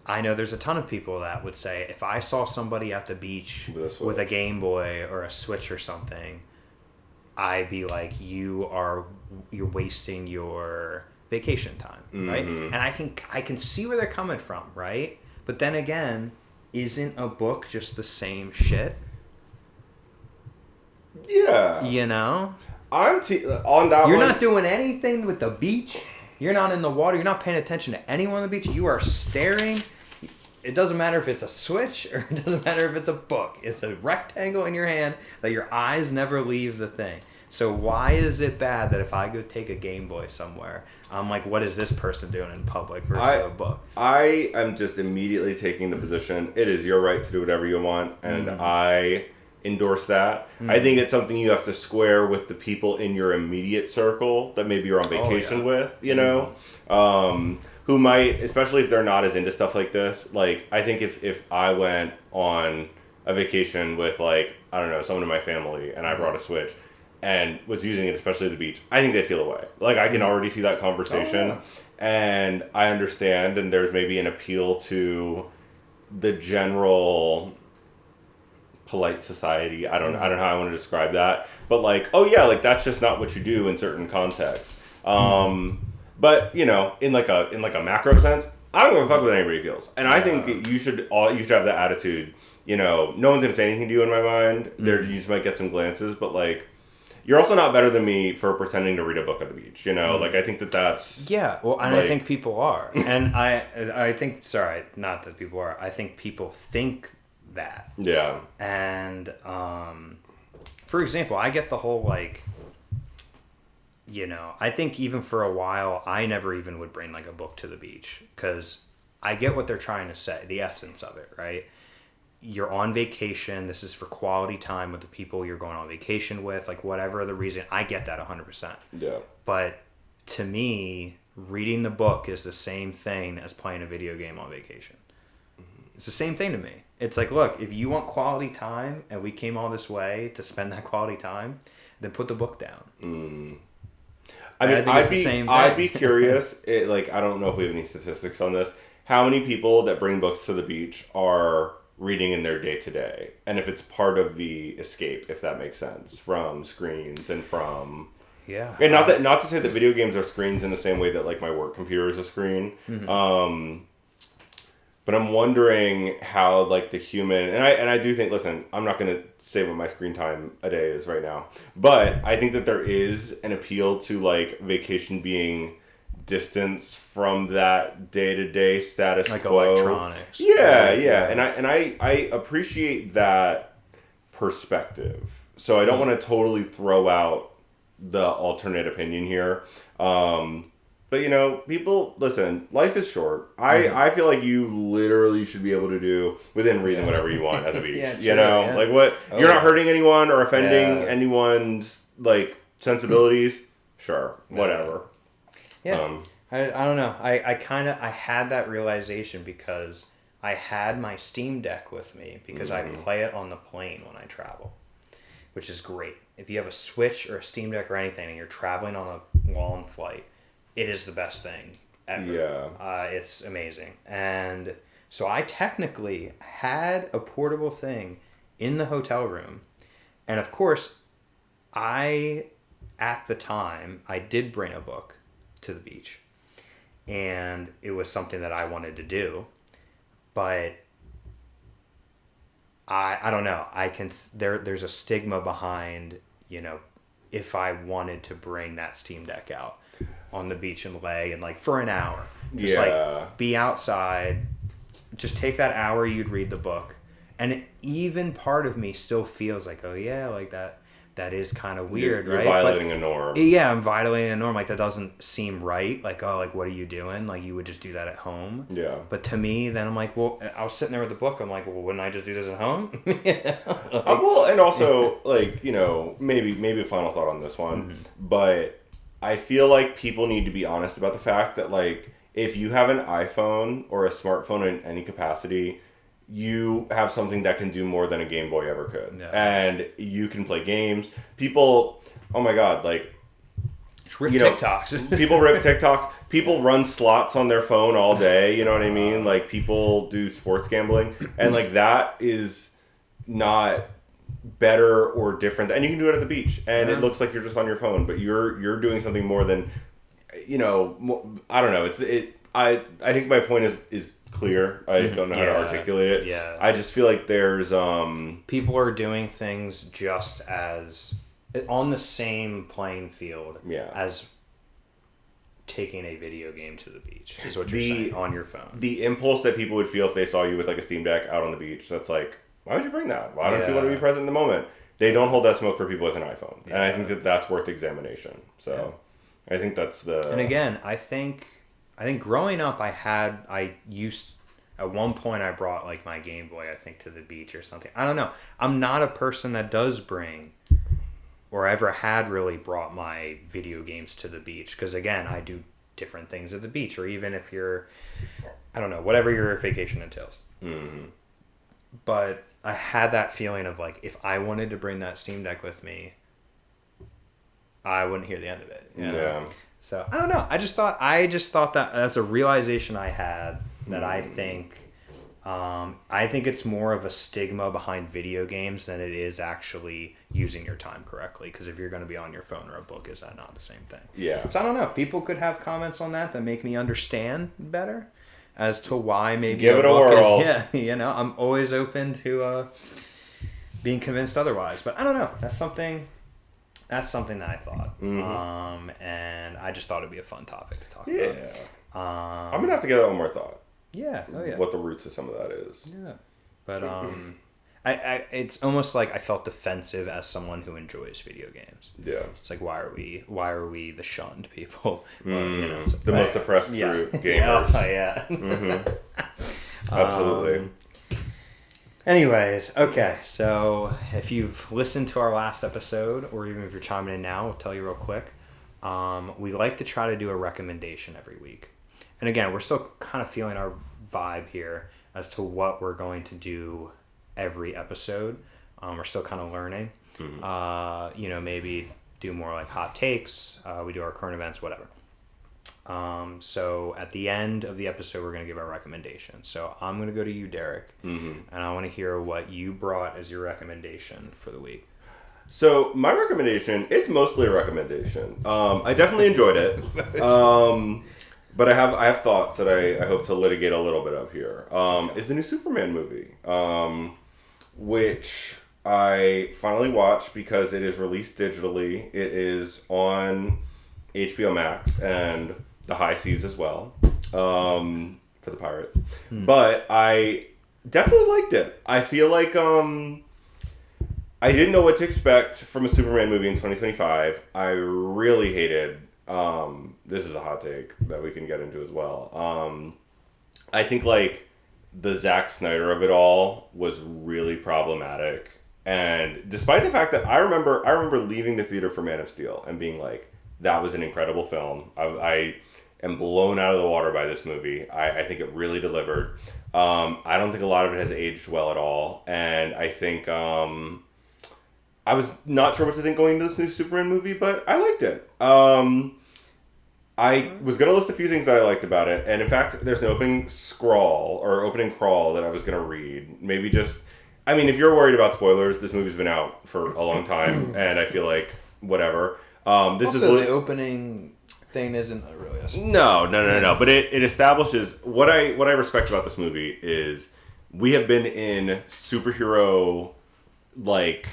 I know there's a ton of people that would say, if I saw somebody at the beach with a Game Boy or a Switch or something, I'd be like, you're wasting your vacation time, right? And I can see where they're coming from, right? But then again, isn't a book just the same shit? Yeah. I'm on that. You're not doing anything with the beach. You're not in the water. You're not paying attention to anyone on the beach. You are staring. It doesn't matter if it's a Switch or it doesn't matter if it's a book. It's a rectangle in your hand that your eyes never leave the thing. So why is it bad that if I go take a Game Boy somewhere, I'm like, what is this person doing in public versus a book? I am just immediately taking the position, it is your right to do whatever you want, and I endorse that. I think it's something you have to square with the people in your immediate circle that maybe you're on vacation with, who might, especially if they're not as into stuff like this. Like, I think if I went on a vacation with, like, I don't know, someone in my family and I brought a Switch and was using it, especially at the beach, I think they'd feel away. Like, I can already see that conversation, and I understand, and there's maybe an appeal to the general polite society. I don't know how I want to describe that, but like, oh yeah, like that's just not what you do in certain contexts. But in like a macro sense, I don't give a fuck what anybody feels, and I think you should have that attitude. No one's gonna say anything to you in my mind. You just might get some glances, but like, you're also not better than me for pretending to read a book at the beach. Like, I think that's well, and like, I think people are, and I think not that people are. I think people think that. Yeah. And for example, I get the whole like, I think even for a while I never even would bring like a book to the beach, because I get what they're trying to say, the essence of it, right? You're on vacation, this is for quality time with the people you're going on vacation with, like whatever the reason, I get that 100%. Yeah. But to me, reading the book is the same thing as playing a video game on vacation. It's the same thing to me. It's like, look, if you want quality time and we came all this way to spend that quality time, then put the book down. I mean, I'd be curious, like, I don't know if we have any statistics on this, how many people that bring books to the beach are reading in their day-to-day, and if it's part of the escape, if that makes sense, from screens and from... Yeah. And not to say that video games are screens in the same way that, like, my work computer is a screen, but I'm wondering how, like, the human... And I do think, listen, I'm not going to say what my screen time a day is right now, but I think that there is an appeal to, like, vacation being distance from that day-to-day status like quo. Electronics. Yeah. And I appreciate that perspective. So I don't want to totally throw out the alternate opinion here. But, you know, people, listen, life is short. I feel like you literally should be able to do, within reason, whatever you want at the beach. You know? Like, what? You're not hurting anyone or offending anyone's, like, sensibilities. Sure. Whatever. Yeah. I don't know. I had that realization because I had my Steam Deck with me because I play it on the plane when I travel, which is great. If you have a Switch or a Steam Deck or anything and you're traveling on a long flight, it is the best thing ever. Yeah. It's amazing. And so I technically had a portable thing in the hotel room. And of course, at the time, I did bring a book to the beach. And it was something that I wanted to do. But I don't know. There's a stigma behind, you know, if I wanted to bring that Steam Deck out on the beach and lay and like for an hour, just like be outside, just take that hour, you'd read the book, and even part of me still feels like, oh yeah, like that is kind of weird, you're right? Violating a norm. Yeah, I'm violating a norm. Like, that doesn't seem right. Like, oh, like, what are you doing? Like, you would just do that at home. Yeah. But to me, then I'm like, well, I was sitting there with the book. I'm like, well, wouldn't I just do this at home? Well, and also, like, you know, maybe a final thought on this one. But I feel like people need to be honest about the fact that, like, if you have an iPhone or a smartphone in any capacity, you have something that can do more than a Game Boy ever could. Yeah. And you can play games. People, oh my God, like... Rip TikToks. People rip TikToks. People run slots on their phone all day, you know what I mean? Like, people do sports gambling. And, like, that is not better or different. And you can do it at the beach. And it looks like you're just on your phone. But you're doing something more than, you know... I don't know. I think my point is clear. I don't know how to articulate it. Yeah. I just feel like there's people are doing things just as on the same playing field as taking a video game to the beach is what you're saying on your phone. The impulse that people would feel if they saw you with like a Steam Deck out on the beach, that's like, why would you bring that? Why don't you want to be present in the moment? They don't hold that smoke for people with an iPhone. And I think that's worth examination. So I think that's the... And again, I think growing up, at one point I brought like my Game Boy, I think, to the beach or something. I don't know. I'm not a person that does bring, or ever had really brought my video games to the beach. Because again, I do different things at the beach, or even if you're, I don't know, whatever your vacation entails. Mm-hmm. But I had that feeling of like, if I wanted to bring that Steam Deck with me, I wouldn't hear the end of it. You know? Yeah. So I don't know. I just thought that that's a realization I had that I think it's more of a stigma behind video games than it is actually using your time correctly. Because if you're going to be on your phone or a book, is that not the same thing? Yeah. So I don't know. People could have comments on that make me understand better as to why maybe give it a whirl. You know, I'm always open to being convinced otherwise. But I don't know. That's something that I thought. Mm-hmm. And I just thought it'd be a fun topic to talk about. Yeah. I'm going to have to give that one more thought. Yeah. Oh, yeah. What the roots of some of that is. Yeah. But I it's almost like I felt defensive as someone who enjoys video games. Yeah. It's like, why are we the shunned people? Well, you know, the most oppressed group, gamers. Yeah. Mm-hmm. Absolutely. Anyways, okay, so if you've listened to our last episode, or even if you're chiming in now, I'll tell you real quick. We like to try to do a recommendation every week. And again, we're still kind of feeling our vibe here as to what we're going to do every episode. We're still kind of learning. Mm-hmm. You know, maybe do more like hot takes. We do our current events, whatever. So at the end of the episode, we're going to give our recommendations. So I'm going to go to you, Derek, and I want to hear what you brought as your recommendation for the week. So my recommendation, it's mostly a recommendation. I definitely enjoyed it. But I have thoughts that I hope to litigate a little bit of here. Is the new Superman movie, which I finally watched because it is released digitally. It is on HBO Max, and the high seas as well, for the pirates. But I definitely liked it. I feel like I didn't know what to expect from a Superman movie in 2025. I really hated. This is a hot take that we can get into as well. I think like the Zack Snyder of it all was really problematic. And despite the fact that I remember leaving the theater for Man of Steel and being like, that was an incredible film. I am blown out of the water by this movie. I think it really delivered. I don't think a lot of it has aged well at all. And I think I was not sure what to think going into this new Superman movie, but I liked it. I was going to list a few things that I liked about it. And in fact, there's an opening crawl that I was going to read. Maybe just... I mean, if you're worried about spoilers, this movie's been out for a long time, and I feel like whatever. The opening thing isn't really a spoiler. No. But it establishes what I respect about this movie is we have been in superhero, like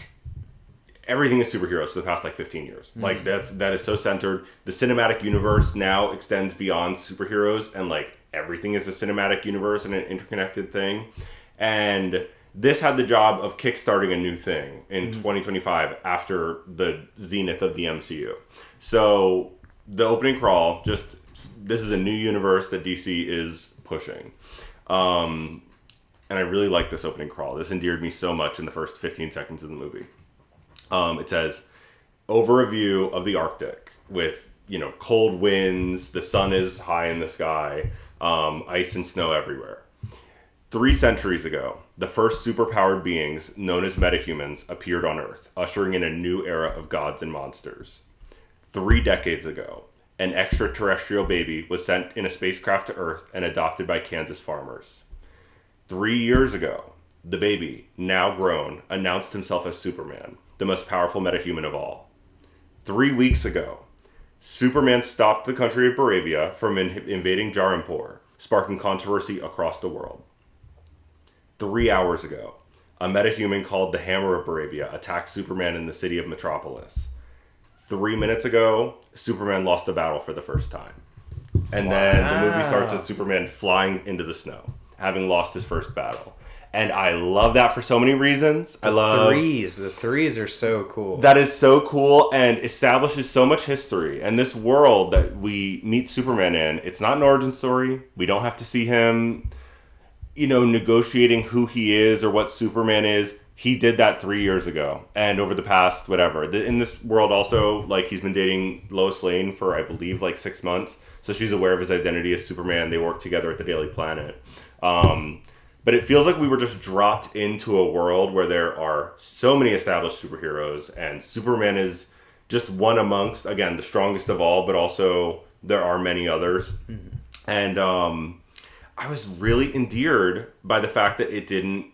everything is superheroes for the past like 15 years. Mm-hmm. Like that is so centered. The cinematic universe now extends beyond superheroes, and like everything is a cinematic universe and an interconnected thing, and this had the job of kickstarting a new thing in 2025 after the zenith of the MCU. So the opening crawl, this is a new universe that DC is pushing. And I really like this opening crawl. This endeared me so much in the first 15 seconds of the movie. It says, over a view of the Arctic with, cold winds, the sun is high in the sky, ice and snow everywhere. 3 centuries ago, the first superpowered beings, known as metahumans, appeared on Earth, ushering in a new era of gods and monsters. 3 decades ago, an extraterrestrial baby was sent in a spacecraft to Earth and adopted by Kansas farmers. 3 years ago, the baby, now grown, announced himself as Superman, the most powerful metahuman of all. 3 weeks ago, Superman stopped the country of Baravia from invading Jarampur, sparking controversy across the world. 3 hours ago, a metahuman called the Hammer of Baravia attacked Superman in the city of Metropolis. 3 minutes ago, Superman lost a battle for the first time. And then the movie starts with Superman flying into the snow, having lost his first battle. And I love that for so many reasons. The threes are so cool. That is so cool and establishes so much history. And this world that we meet Superman in, it's not an origin story. We don't have to see him negotiating who he is or what Superman is. He did that 3 years ago. And over the past, in this world also, like, he's been dating Lois Lane for, I believe, like 6 months. So she's aware of his identity as Superman. They work together at the Daily Planet. But it feels like we were just dropped into a world where there are so many established superheroes, and Superman is just one amongst, again, the strongest of all, but also there are many others. Mm-hmm. And, I was really endeared by the fact that it didn't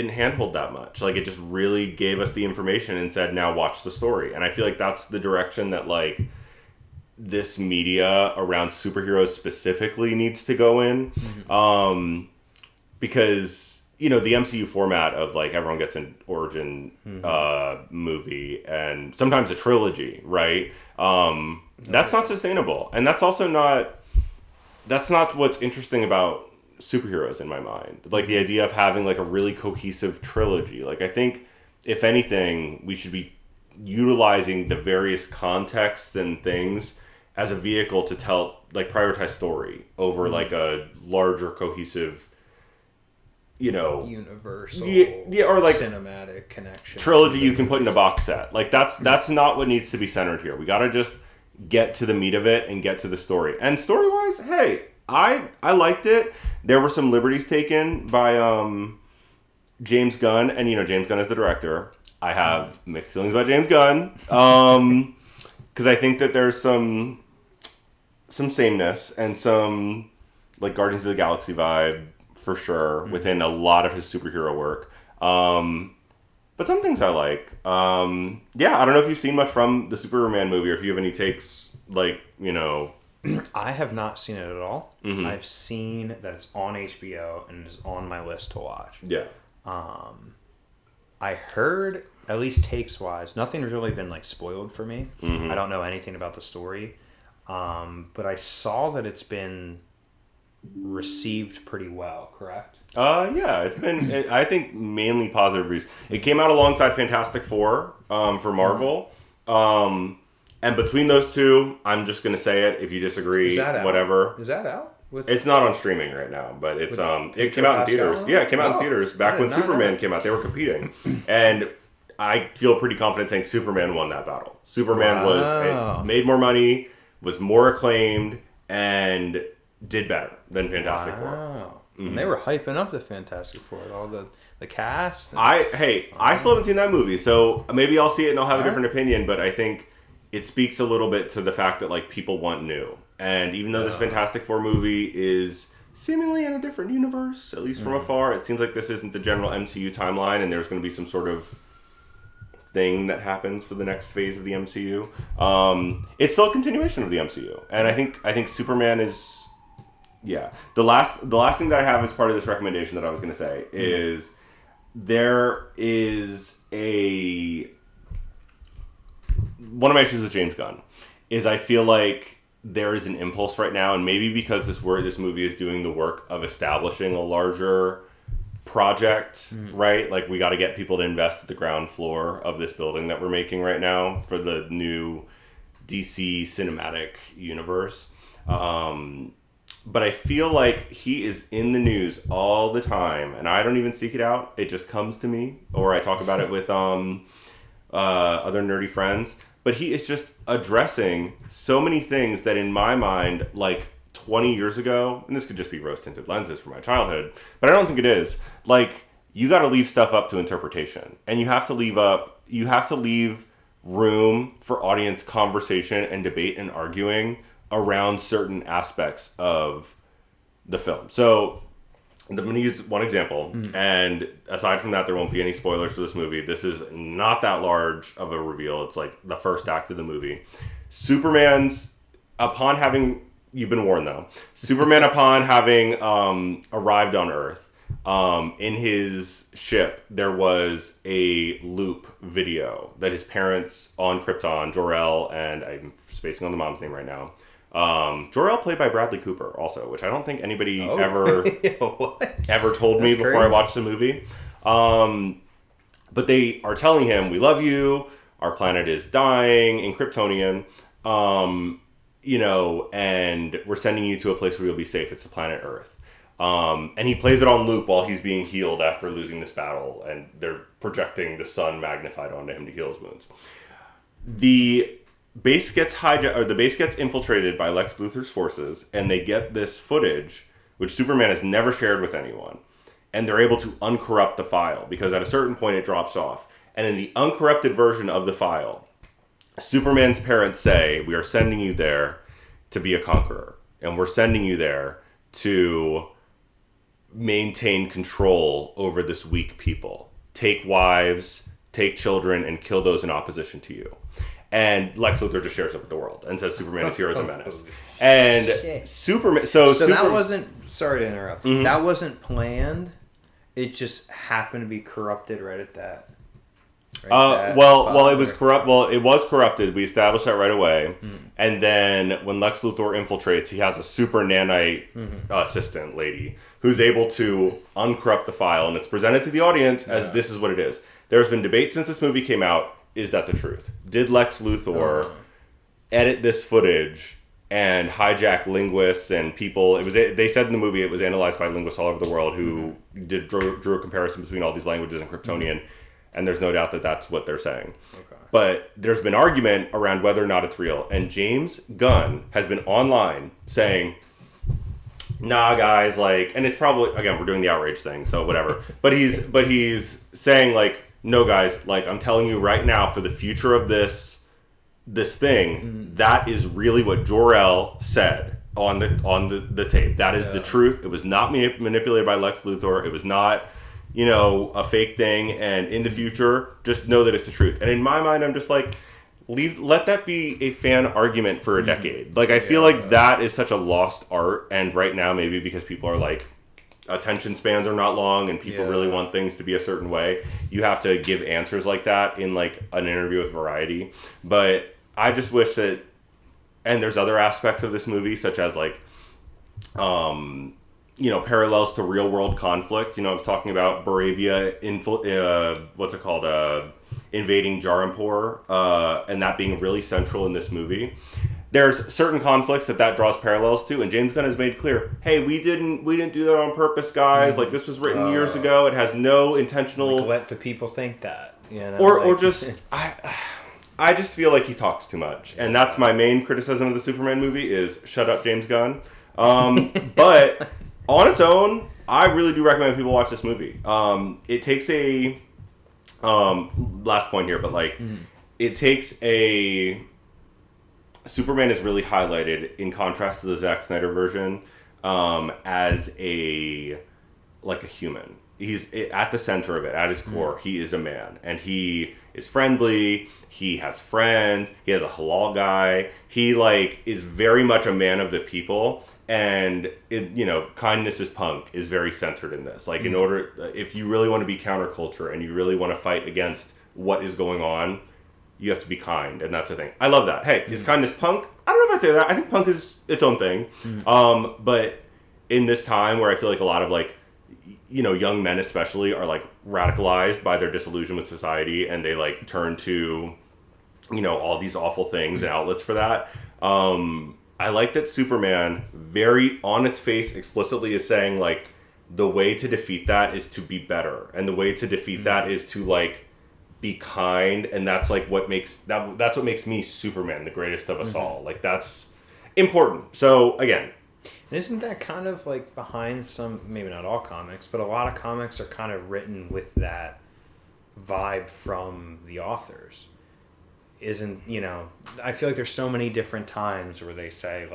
handhold that much. Like, it just really gave us the information and said, now watch the story. And I feel like that's the direction that, like, this media around superheroes specifically needs to go in. Mm-hmm. Because, the MCU format of, like, everyone gets an origin movie and sometimes a trilogy, right? That's not sustainable. And that's also that's not what's interesting about superheroes in my mind. Like, the idea of having, like, a really cohesive trilogy. Like, I think, if anything, we should be utilizing the various contexts and things as a vehicle to tell, like, prioritize story over, like, a larger cohesive, universal, or like cinematic connection trilogy you can put in a box set. Like, that's not what needs to be centered here. We gotta just get to the meat of it and get to the story. And story-wise, hey, I liked it. There were some liberties taken by James Gunn, and James Gunn is the director. I have mixed feelings about James Gunn, because I think that there's some sameness and some, like, Guardians of the Galaxy vibe for sure within a lot of his superhero work. But some things I like. I don't know if you've seen much from the Superman movie, or if you have any takes, like, I have not seen it at all. Mm-hmm. I've seen that it's on HBO and is on my list to watch. Yeah. I heard, at least takes wise, nothing's really been, like, spoiled for me. Mm-hmm. I don't know anything about the story. But I saw that it's been received pretty well, correct? Yeah, it's been, I think, mainly positive reviews. It came out alongside Fantastic Four for Marvel. And between those two, I'm just going to say it. If you disagree, whatever. Is that out? It's not on streaming right now, but it's it came out in theaters. Yeah, it came out in theaters back when Superman came out. They were competing, and I feel pretty confident saying Superman won that battle. Superman was made more money, was more acclaimed, and did better than Fantastic Four. Mm-hmm. And they were hyping up the Fantastic Four, all the cast. I still haven't seen that movie, so maybe I'll see it and I'll have a different opinion. But I think it speaks a little bit to the fact that like people want new. And even though this Fantastic Four movie is seemingly in a different universe, at least from afar, it seems like this isn't the general MCU timeline, and there's going to be some sort of thing that happens for the next phase of the MCU. It's still a continuation of the MCU, and I think Superman is, yeah. The last thing that I have as part of this recommendation that I was going to say is there is one of my issues with James Gunn is I feel like there is an impulse right now, and maybe because this movie is doing the work of establishing a larger project, right? Like, we got to get people to invest at the ground floor of this building that we're making right now for the new DC cinematic universe. But I feel like he is in the news all the time, and I don't even seek it out. It just comes to me, or I talk about it with other nerdy friends. But he is just addressing so many things that in my mind, like 20 years ago, and this could just be rose-tinted lenses from my childhood, but I don't think it is. Like, you got to leave stuff up to interpretation, and you have to leave room for audience conversation and debate and arguing around certain aspects of the film. So I'm going to use one example, and aside from that, there won't be any spoilers for this movie. This is not that large of a reveal. It's like the first act of the movie. Superman's, upon having, you've been warned though, Superman upon having arrived on Earth, in his ship, there was a loop video that his parents on Krypton, Jor-El, and I'm spacing on the mom's name right now, Jor-El played by Bradley Cooper also, which I don't think anybody ever told me before I watched the movie. But they are telling him, we love you, our planet is dying in Kryptonian, and we're sending you to a place where you'll be safe. It's the planet Earth. And he plays it on loop while he's being healed after losing this battle, and they're projecting the sun magnified onto him to heal his wounds. The base gets infiltrated by Lex Luthor's forces, and they get this footage, which Superman has never shared with anyone, and they're able to uncorrupt the file, because at a certain point it drops off. And in the uncorrupted version of the file, Superman's parents say, we are sending you there to be a conqueror, and we're sending you there to maintain control over this weak people. Take wives, take children, and kill those in opposition to you. And Lex Luthor just shares it with the world and says Superman is here as a menace. And Superman... So that wasn't... Sorry to interrupt. Mm-hmm. That wasn't planned. It just happened to be corrupted right at that. Well, it was corrupt. Well, it was corrupted. We established that right away. Mm-hmm. And then when Lex Luthor infiltrates, he has a super nanite assistant lady who's able to uncorrupt the file, and it's presented to the audience as this is what it is. There's been debate since this movie came out. Is that the truth? Did Lex Luthor edit this footage and hijack linguists and people? They said in the movie it was analyzed by linguists all over the world who drew a comparison between all these languages and Kryptonian, and there's no doubt that that's what they're saying. Okay. But there's been argument around whether or not it's real, and James Gunn has been online saying, nah, guys, like, and it's probably, again, we're doing the outrage thing, so whatever. but he's saying, like, no, guys, like, I'm telling you right now, for the future of this thing, that is really what Jor-El said on the tape. That is the truth. It was not manipulated by Lex Luthor. It was not, a fake thing. And in the future, just know that it's the truth. And in my mind, I'm just like, let that be a fan argument for a decade. Like, I feel like that is such a lost art. And right now, maybe because people are like, attention spans are not long and people really want things to be a certain way, you have to give answers like that in like an interview with Variety. But I just wish that and there's other aspects of this movie, such as like, you know, parallels to real world conflict. You know, I was talking about Baravia, invading Jarampur, and that being really central in this movie. There's certain conflicts that draws parallels to, and James Gunn has made clear, hey, we didn't do that on purpose, guys. Like, this was written years ago. It has no intentional. Like, let the people think that, you know, or just I just feel like he talks too much, and that's my main criticism of the Superman movie is shut up, James Gunn. But on its own, I really do recommend people watch this movie. It takes a last point here, but like it takes a Superman is really highlighted in contrast to the Zack Snyder version as a human. He's at the center of it, at his core. He is a man, and he is friendly. He has friends. He has a halal guy. He is very much a man of the people, and kindness is punk is very centered in this. Like, in order, if you really want to be counterculture and you really want to fight against what is going on, you have to be kind, and that's the thing. I love that. Hey, is kindness punk? I don't know if I'd say that. I think punk is its own thing. But in this time where I feel like a lot of young men especially are radicalized by their disillusion with society, and they turn to all these awful things and outlets for that. I like that Superman very on its face explicitly is saying the way to defeat that is to be better, and the way to defeat that is to be kind, and that's what makes me Superman, the greatest of us all. That's important. So again, isn't that kind of behind some, maybe not all comics, but a lot of comics are kind of written with that vibe from the authors? Isn't, I feel like there's so many different times where they say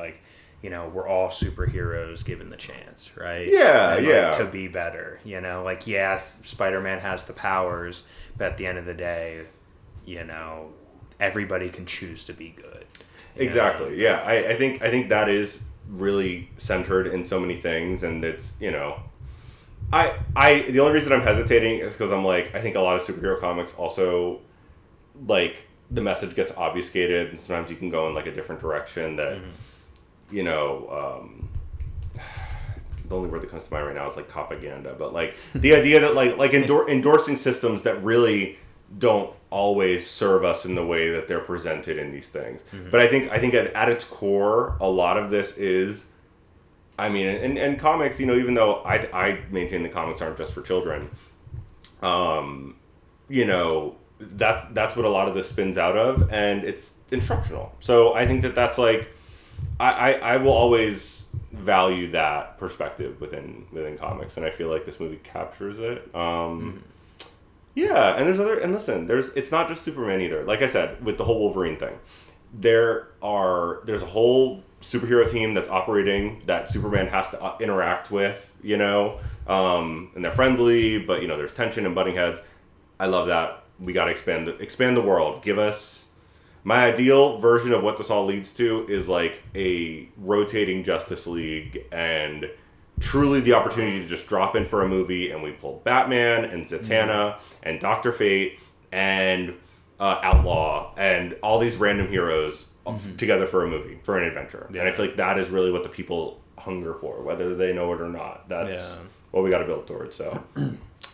we're all superheroes given the chance, right? Yeah, and, to be better, yes, Spider-Man has the powers, but at the end of the day, everybody can choose to be good. Exactly. Yeah, I think that is really centered in so many things, and it's I the only reason I'm hesitating is because I'm I think a lot of superhero comics also the message gets obfuscated, and sometimes you can go in a different direction that the only word that comes to mind right now is propaganda, but the idea that endorsing systems that really don't always serve us in the way that they're presented in these things. But I think at its core, a lot of this is, and comics, even though I maintain the comics aren't just for children, that's what a lot of this spins out of, and it's instructional. So I think that's I will always value that perspective within comics, and I feel like this movie captures it. Yeah, and it's not just Superman either. Like I said, with the whole Wolverine thing, there's a whole superhero team that's operating that Superman has to interact with, and they're friendly, but there's tension and butting heads. I love that. We got to expand the world. Give us my ideal version of what this all leads to is a rotating Justice League, and truly the opportunity to just drop in for a movie, and we pull Batman and Zatanna and Dr. Fate and Outlaw and all these random heroes together for a movie, for an adventure. Yeah. And I feel like that is really what the people hunger for, whether they know it or not. That's what we got to build towards. So,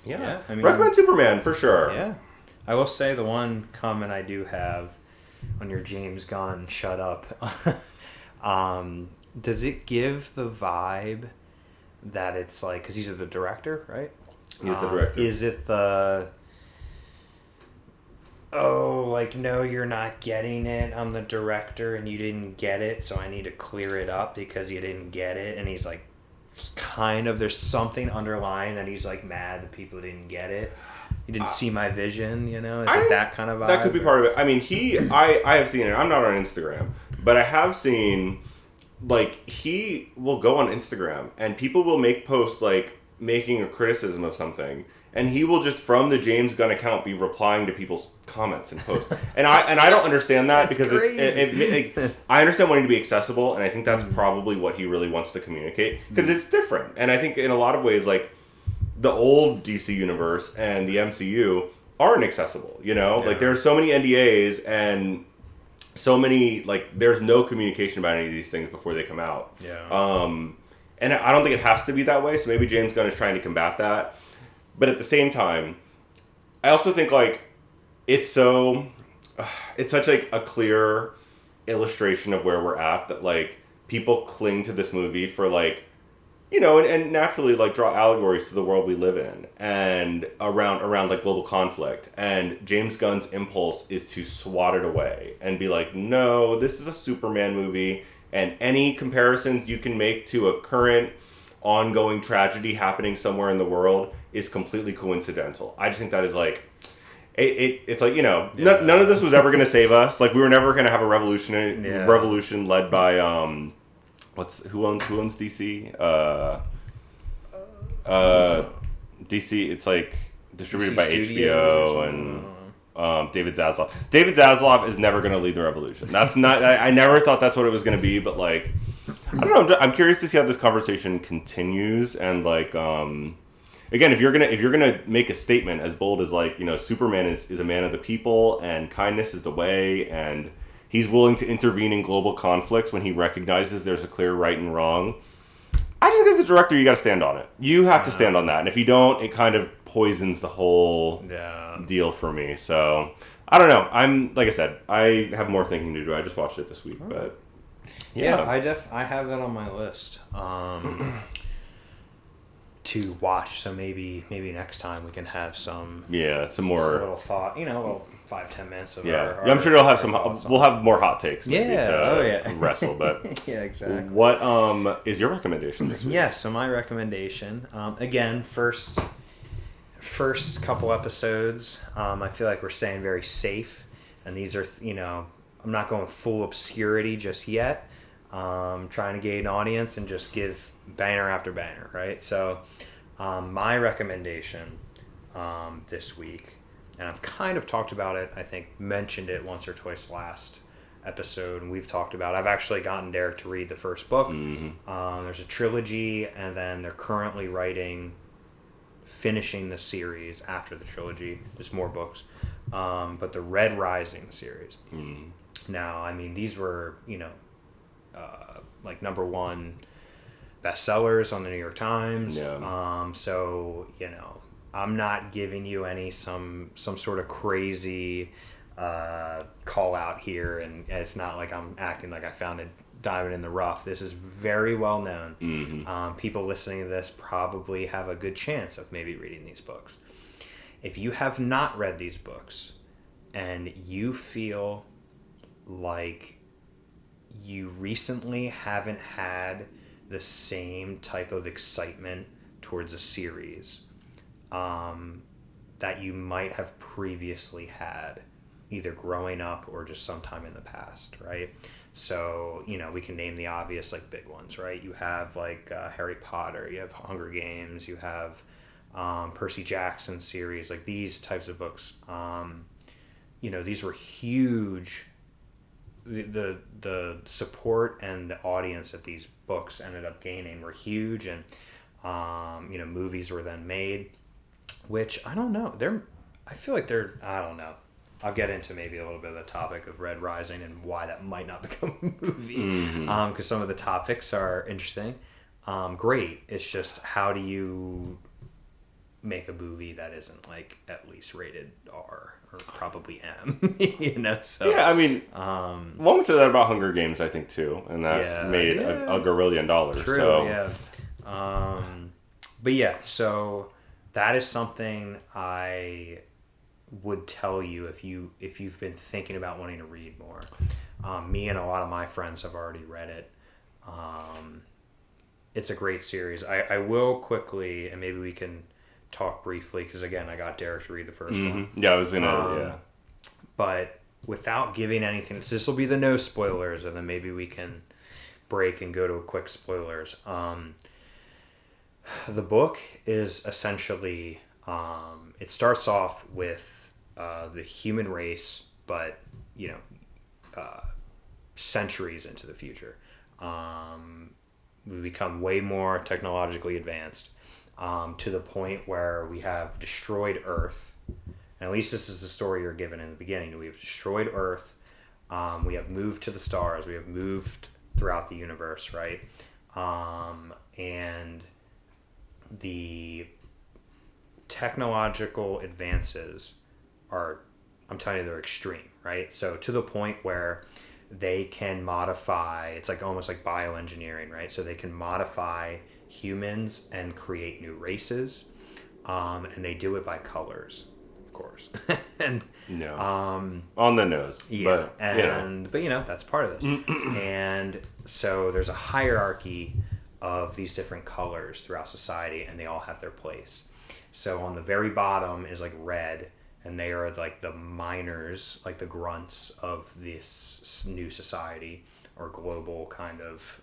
yeah. Recommend Superman for sure. Yeah. I will say the one comment I do have on your James Gunn shut up, does it give the vibe that it's because he's the director, right? He's the director. Is it the no, you're not getting it, I'm the director and you didn't get it, so I need to clear it up because you didn't get it, and he's kind of, there's something underlying that he's mad that people didn't get it. You didn't see my vision, is it that kind of vibe? That could be part of it. I have seen it. I'm not on Instagram, but I have seen, he will go on Instagram and people will make posts making a criticism of something, and he will just from the James Gunn account be replying to people's comments and posts. and I don't understand that because I understand wanting to be accessible, and I think that's probably what he really wants to communicate because it's different. And I think in a lot of ways, the old DC universe and the MCU aren't accessible, there are so many NDAs and so many, like, there's no communication about any of these things before they come out. Yeah. And I don't think it has to be that way, so maybe James Gunn is trying to combat that. But at the same time, I also think, like, it's such, like, a clear illustration of where we're at that, like, people cling to this movie for, like, and naturally, like, draw allegories to the world we live in and around like global conflict. And James Gunn's impulse is to swat it away and be like, no, this is a Superman movie, and any comparisons you can make to a current ongoing tragedy happening somewhere in the world is completely coincidental. I just think that is like, it's like, none of this was ever going to save us. Like, we were never going to have a revolution led by who owns DC? DC. It's like distributed by HBO and David Zaslav. David Zaslav is never going to lead the revolution. That's not. I never thought that's what it was going to be. But, like, I don't know. I'm curious to see how this conversation continues. And, like, again, if you're gonna make a statement as bold as, like, Superman is a man of the people and kindness is the way, and he's willing to intervene in global conflicts when he recognizes there's a clear right and wrong. I just think as a director, you got to stand on it. You have to stand on that. And if you don't, it kind of poisons the whole deal for me. So, I don't know. Like I said, I have more thinking to do. I just watched it this week. But, yeah. I have that on my list to watch. So maybe next time we can have some more little thought, little 5-10 minutes of our I'm sure we'll have more hot takes maybe to wrestle, but yeah, exactly. What is your recommendation this week? So my recommendation, again, first couple episodes, I feel like we're staying very safe, and these are, I'm not going full obscurity just yet, trying to gain an audience and just give banner after banner, right? So my recommendation this week, and I've kind of talked about it, I think mentioned it once or twice last episode, and we've talked about it. I've actually gotten Derek to read the first book. Mm-hmm. There's a trilogy, and then they're currently finishing the series after the trilogy. There's more books. But the Red Rising series. Mm-hmm. Now, I mean, these were, like number one bestsellers on the New York Times. Yeah. So, I'm not giving you some sort of crazy call out here, and it's not like I'm acting like I found a diamond in the rough. This is very well known. Mm-hmm. People listening to this probably have a good chance of maybe reading these books. If you have not read these books and you feel like you recently haven't had the same type of excitement towards a series that you might have previously had, either growing up or just sometime in the past, right? So, we can name the obvious, like, big ones, right? You have, like, Harry Potter, you have Hunger Games, you have Percy Jackson series, like these types of books. These were huge. The support and the audience that these books ended up gaining were huge, and movies were then made, which I don't know. I feel like I don't know. I'll get into maybe a little bit of the topic of Red Rising and why that might not become a movie, because some of the topics are interesting. Great. It's just, how do you make a movie that isn't, like, at least rated R or probably M? So yeah, I mean, one would say that about Hunger Games, I think, too, and that made a $1 billion. True, so. Yeah. But yeah, so that is something I would tell you if you've been thinking about wanting to read more. Me and a lot of my friends have already read it. It's a great series. I will quickly, and maybe we can talk briefly, because again, I got Derek to read the first one. Yeah, I was gonna. But without giving anything, this will be the no spoilers, and then maybe we can break and go to a quick spoilers. The book is essentially, it starts off with the human race, but centuries into the future. We become way more technologically advanced, to the point where we have destroyed Earth. And at least this is the story you're given in the beginning. We've destroyed Earth. We have moved to the stars. We have moved throughout the universe, right? And the technological advances are, I'm telling you, they're extreme, right? So to the point where they can modify, it's like almost like bioengineering, right? So they can modify humans and create new races, and they do it by colors, of course. And on the nose. Yeah, but that's part of this. And so there's a hierarchy of these different colors throughout society, and they all have their place. So on the very bottom is like red, and they are like the miners, like the grunts of this new society or global kind of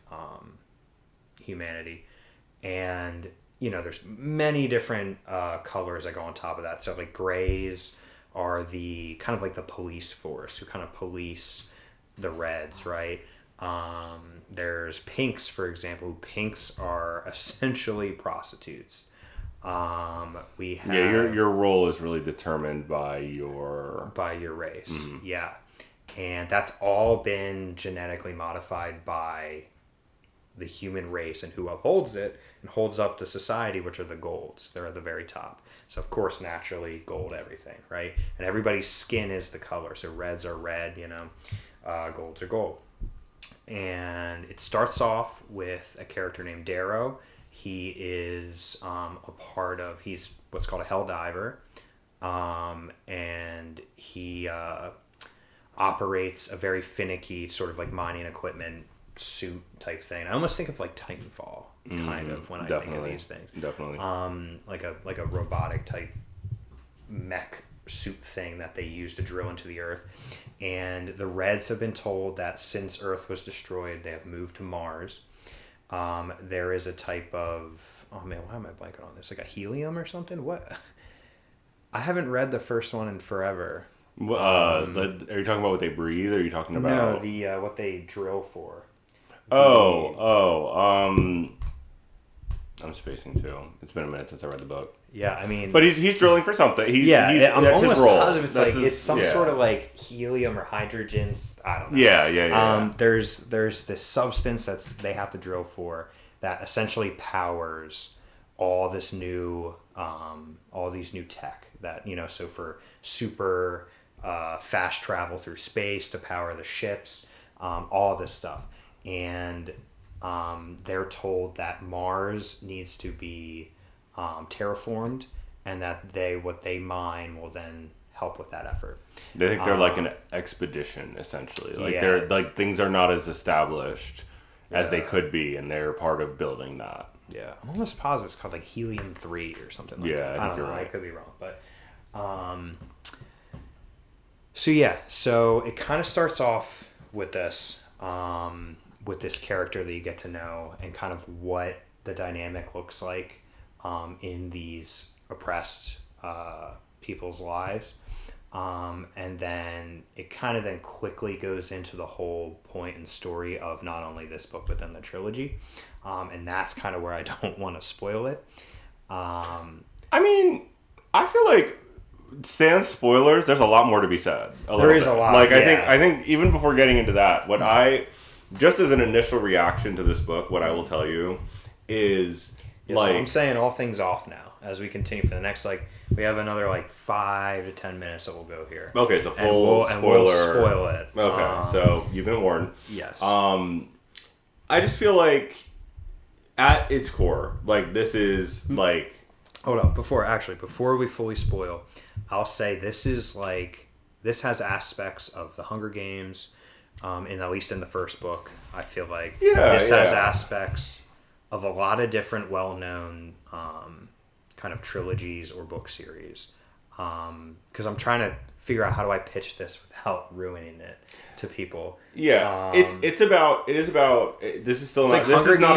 humanity. And there's many different colors that go on top of that. So like grays are the kind of like the police force who kind of police the reds, right? There's pinks, for example. Pinks are essentially prostitutes. We have your role is really determined by your race. Yeah, and that's all been genetically modified by the human race, and who upholds it and holds up the society, which are the golds. They're at the very top. So of course, naturally, gold everything, right? And everybody's skin is the color. So reds are red, golds are gold. And it starts off with a character named Darrow. He is he's what's called a hell diver, and he operates a very finicky sort of like mining equipment suit type thing. I almost think of like Titanfall kind of when I think of these things. Definitely. Like a robotic type mech suit thing that they use to drill into the earth. And the Reds have been told that since Earth was destroyed, they have moved to Mars. There is a type of, oh man, why am I blanking on this? Like a helium or something? What? I haven't read the first one in forever. Are you talking about what they breathe? Or are you talking about no, what they drill for? I'm spacing too. It's been a minute since I read the book. Yeah, I mean, but he's drilling for something. I'm that's almost his role. positive it's some sort of like helium or hydrogen. I don't know. Yeah. There's this substance they have to drill for that essentially powers all this new all these new tech that so for super fast travel through space to power the ships, all this stuff. And they're told that Mars needs to be terraformed, and that what they mine will then help with that effort. They think they're like an expedition, essentially. Like they're like things are not as established as they could be, and they're part of building that. Yeah, I'm almost positive it's called like Helium-3 or something like that. I think you're right. I could be wrong, but so it kind of starts off with this character that you get to know, and kind of what the dynamic looks like in these oppressed people's lives. And then it kind of then quickly goes into the whole point and story of not only this book, but then the trilogy. And that's kind of where I don't want to spoil it. I mean, I feel like sans spoilers, there's a lot more to be said. There is a lot. Like, I think even before getting into that, just as an initial reaction to this book, what I will tell you is so I'm saying all things off now as we continue for the next, we have another 5 to 10 minutes that we'll go here. Okay, so spoiler. And we'll spoil it. Okay, so you've been warned. Yes. I just feel like at its core, this is Hold up, before we fully spoil, I'll say this has aspects of the Hunger Games, at least in the first book. I feel like this has aspects of a lot of different well-known kind of trilogies or book series. Because I'm trying to figure out how do I pitch this without ruining it to people. Yeah, this is not a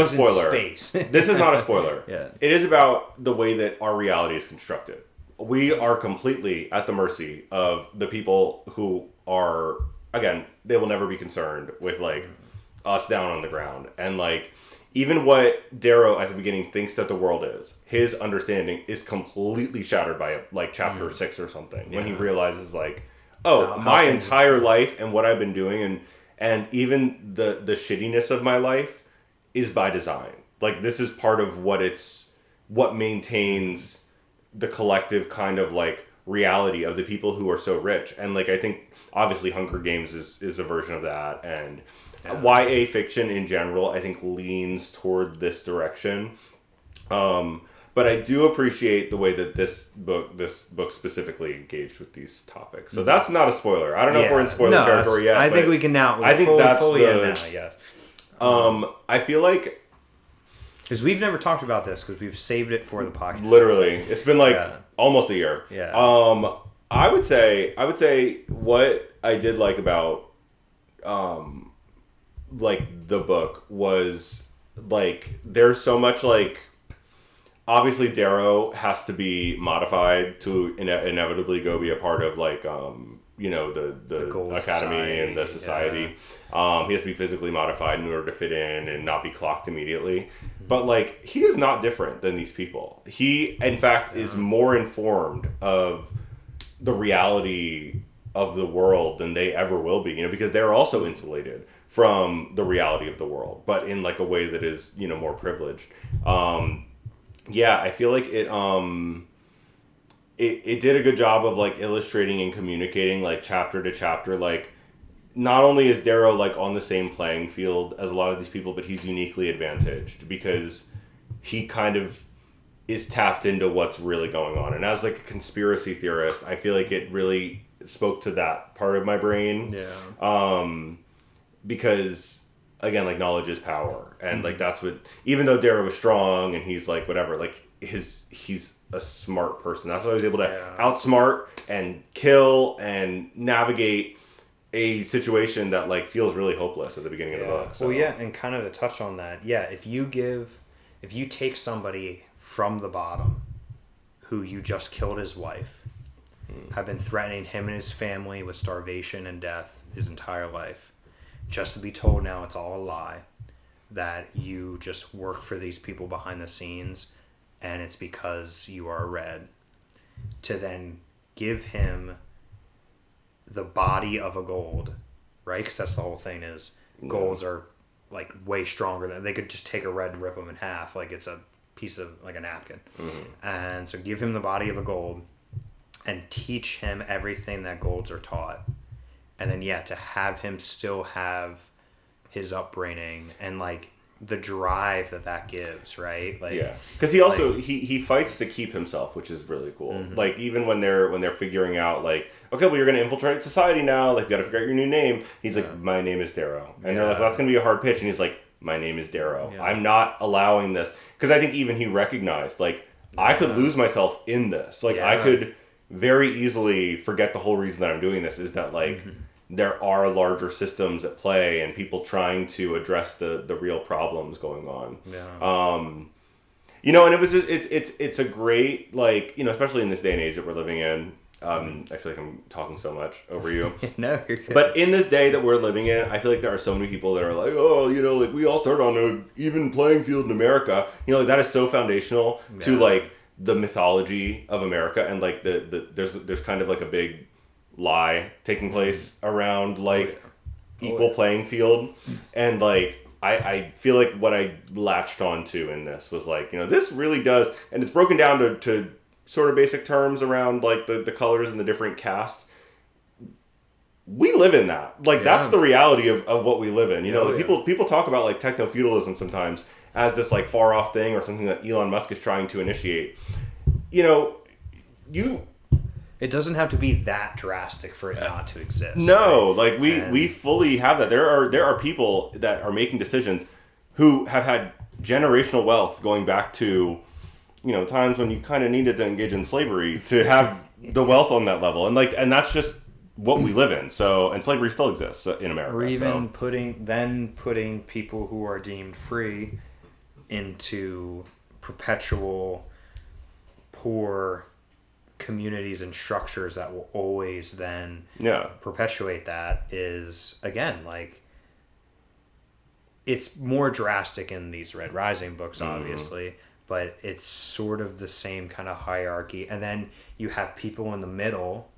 spoiler. This is not a spoiler. Yeah. It is about the way that our reality is constructed. We are completely at the mercy of the people who are, again, they will never be concerned with us down on the ground. And even what Darrow at the beginning thinks that the world is, his understanding is completely shattered by chapter 6 or something, when he realizes my entire life and what I've been doing and even the shittiness of my life is by design. Like, this is part of what maintains the collective kind of like reality of the people who are so rich. And like, I think obviously Hunger Games is a version of that, and YA fiction in general I think leans toward this direction. But I do appreciate the way that this book specifically engaged with these topics. So that's not a spoiler. I don't know if we're in spoiler territory yet. I think we can now. I think that's fully in now. Yes. I feel like, because we've never talked about this because we've saved it for the podcast. Literally, it's been like almost a year. Yeah. I would say what I did like about like the book was like there's so much like, obviously Darrow has to be modified to inevitably go be a part of like the academy society, and the society. Yeah. He has to be physically modified in order to fit in and not be clocked immediately. Mm-hmm. But like, he is not different than these people. He in fact is more informed of the reality of the world than they ever will be, because they're also insulated from the reality of the world, but in like a way that is, more privileged. I feel like it did a good job of like illustrating and communicating like chapter to chapter. Like, not only is Darrow like on the same playing field as a lot of these people, but he's uniquely advantaged because he kind of is tapped into what's really going on. And as like a conspiracy theorist, I feel like it really spoke to that part of my brain. Yeah. Because again, like, knowledge is power, and like that's what. Even though Darrow was strong and he's like whatever, like he's a smart person. That's why he was able to outsmart and kill and navigate a situation that like feels really hopeless at the beginning of the book. So. Well, and kind of to touch on that, if you take somebody from the bottom, who you just killed his wife, have been threatening him and his family with starvation and death his entire life, just to be told now it's all a lie, that you just work for these people behind the scenes and it's because you are red, to then give him the body of a gold, right? Because that's the whole thing is golds are like way stronger than, they could just take a red and rip them in half like it's a piece of like a napkin. Mm-hmm. And so give him the body of a gold and teach him everything that golds are taught. And then, to have him still have his upbringing and, like, the drive that gives, right? Like, because he also, he fights to keep himself, which is really cool. Mm-hmm. Like, even when they're figuring out, like, okay, well, you're going to infiltrate society now. Like, you got to figure out your new name. He's like, my name is Darrow. And they're like, well, that's going to be a hard pitch. And he's like, my name is Darrow. Yeah. I'm not allowing this. Because I think even he recognized, like, I could lose myself in this. Like, I could very easily forget the whole reason that I'm doing this is that, like, there are larger systems at play and people trying to address the real problems going on. And it's a great, like, especially in this day and age that we're living in. I feel like I'm talking so much over you. No, you're good. But in this day that we're living in, I feel like there are so many people that are like, like, we all start on an even playing field in America. Like, that is so foundational to like the mythology of America, and like there's kind of like a big lie taking place around like equal playing field, and like I feel like what I latched onto in this was like, this really does, and it's broken down to sort of basic terms around like the colors and the different castes. We live in that, like that's the reality of what we live in. People talk about like techno feudalism sometimes as this like far off thing or something that Elon Musk is trying to initiate. It doesn't have to be that drastic for it not to exist. No, right? Like we fully have that. There are people that are making decisions who have had generational wealth going back to, times when you kind of needed to engage in slavery to have the wealth on that level, and that's just what we live in. So, and slavery still exists in America. Or even putting people who are deemed free into perpetual poor communities and structures that will always then perpetuate that is, again, like, it's more drastic in these Red Rising books, obviously, but it's sort of the same kind of hierarchy. And then you have people in the middle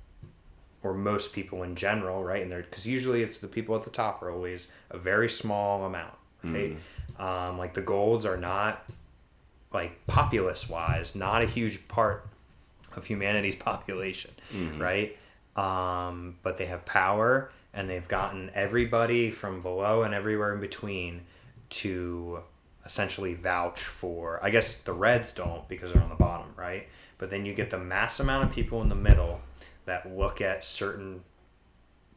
or most people in general, right? And because usually it's the people at the top are always a very small amount, right? Like the golds are not, like populace wise, not a huge part of humanity's population, right? But they have power, and they've gotten everybody from below and everywhere in between to essentially vouch for, I guess the Reds don't because they're on the bottom, right? But then you get the mass amount of people in the middle that look at certain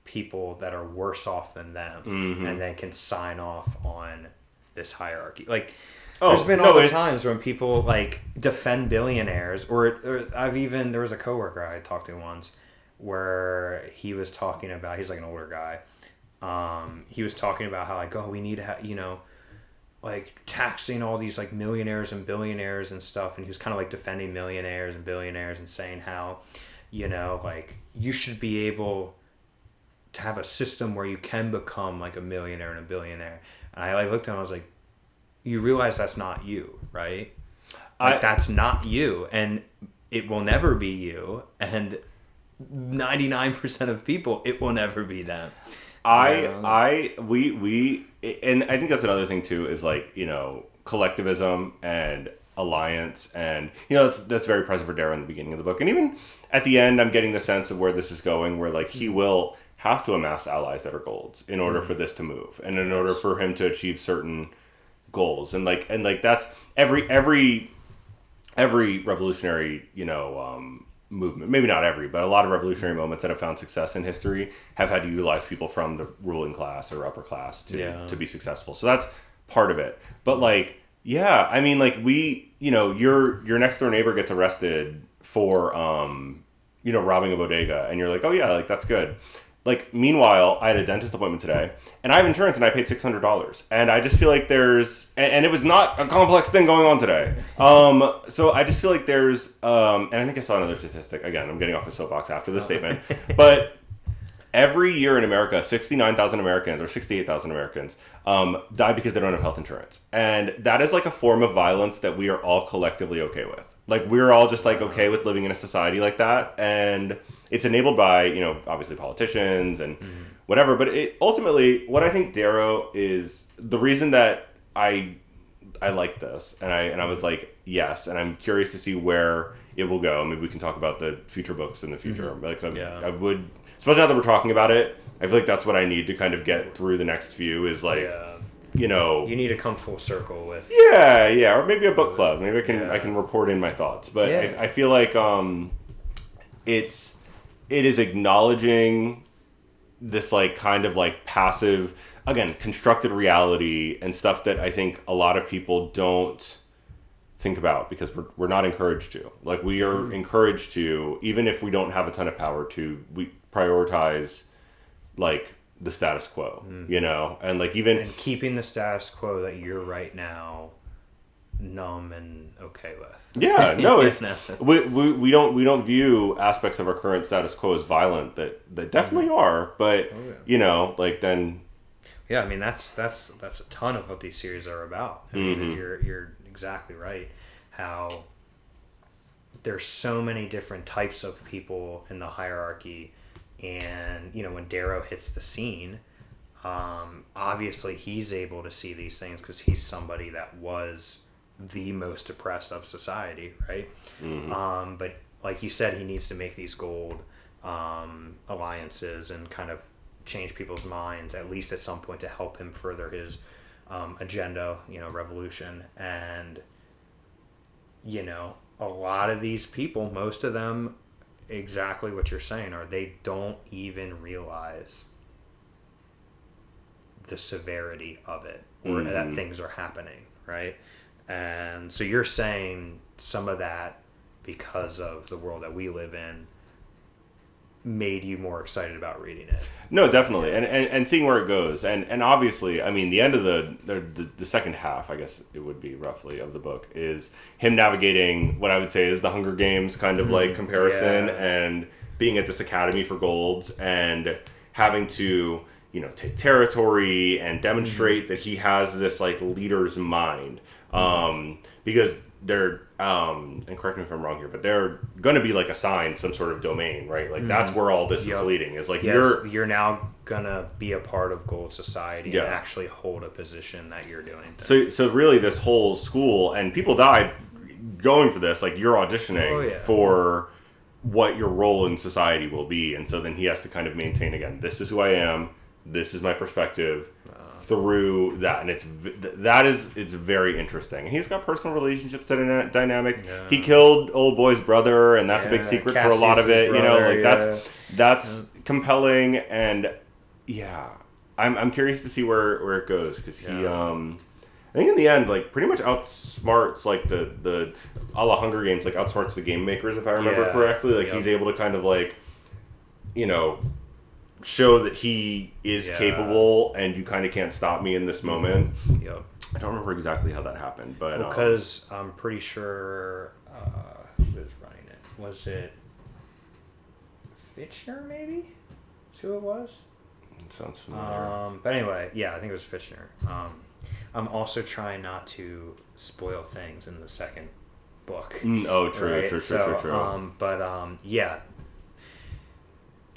people that are worse off than them, and then can sign off on this hierarchy. Like, there's been all the times when people like defend billionaires, or there was a coworker I talked to once where he was talking about, he's like an older guy. He was talking about how like, oh, we need to have, like taxing all these like millionaires and billionaires and stuff. And he was kind of like defending millionaires and billionaires and saying how, like you should be able to have a system where you can become like a millionaire and a billionaire. And I like looked at him, I was like, you realize that's not you, right? Like, that's not you, and it will never be you, and 99% of people, it will never be them. We and I think that's another thing too, is like, collectivism and alliance, and that's very present for Darrow in the beginning of the book, and even at the end I'm getting the sense of where this is going, where like he will have to amass allies that are golds in order for this to move, and in order for him to achieve certain goals, and that's every revolutionary movement, maybe not every, but a lot of revolutionary moments that have found success in history have had to utilize people from the ruling class or upper class to be successful. So that's part of it. But like, yeah, I mean, like your next door neighbor gets arrested for robbing a bodega, and you're like, oh yeah, like that's good. Like, meanwhile, I had a dentist appointment today, and I have insurance, and I paid $600. And I just feel like there's... And it was not a complex thing going on today. So I just feel like there's... and I think I saw another statistic. Again, I'm getting off the soapbox after this statement. But every year in America, 69,000 Americans, or 68,000 Americans, die because they don't have health insurance. And that is like a form of violence that we are all collectively okay with. Like, we're all just, like, okay with living in a society like that. And... it's enabled by, obviously politicians and whatever. But ultimately, what I think Darrow is the reason that I like this, and I was like, yes, and I'm curious to see where it will go. Maybe we can talk about the future books in the future. Like, I would, especially now that we're talking about it, I feel like that's what I need to kind of get through the next few is like, you need to come full circle with. Yeah, or maybe a book club. Maybe I can report in my thoughts. But I feel like it is acknowledging this like kind of like passive, again, constructed reality and stuff that I think a lot of people don't think about because we're not encouraged to. Like, we are encouraged to, even if we don't have a ton of power to, we prioritize like the status quo, and like and keeping the status quo that you're right now numb and okay with. Yeah, no, it's we don't view aspects of our current status quo as violent that definitely are, but like then. Yeah, I mean that's a ton of what these series are about. I mean, if you're exactly right, how there's so many different types of people in the hierarchy, and when Darrow hits the scene, obviously he's able to see these things because he's somebody that was the most oppressed of society, right? But like you said, he needs to make these gold alliances and kind of change people's minds, at least at some point, to help him further his agenda, revolution. And a lot of these people, most of them, exactly what you're saying, are they don't even realize the severity of it, or that things are happening, right? And so you're saying some of that, because of the world that we live in, made you more excited about reading it. No, definitely. And seeing where it goes. And obviously, I mean, the end of the second half, I guess it would be roughly, of the book, is him navigating what I would say is the Hunger Games kind of like comparison, and being at this academy for golds and having to, take territory and demonstrate that he has this like leader's mind. Because they're, and correct me if I'm wrong here, but they're going to be like assigned some sort of domain, right? Like that's where all this is leading. Is like you're now gonna be a part of Gold Society and actually hold a position that you're doing. So really, this whole school and people died going for this. Like you're auditioning for what your role in society will be, and so then he has to kind of maintain again. This is who I am. This is my perspective. Through that, and it's very interesting. And he's got personal relationships dynamics. Yeah. He killed old boy's brother, and that's a big secret for a lot of it. Brother, that's compelling, and I'm curious to see where it goes because he I think in the end like pretty much outsmarts like the a la Hunger Games, like outsmarts the game makers if I remember correctly. Like he's able to kind of like show that he is capable and you kind of can't stop me in this moment. Yep. I don't remember exactly how that happened, but because I'm pretty sure who was running it? Was it Fitchner maybe? That's who it was? It sounds familiar. But anyway, I think it was Fitchner. I'm also trying not to spoil things in the second book. True, right? True. But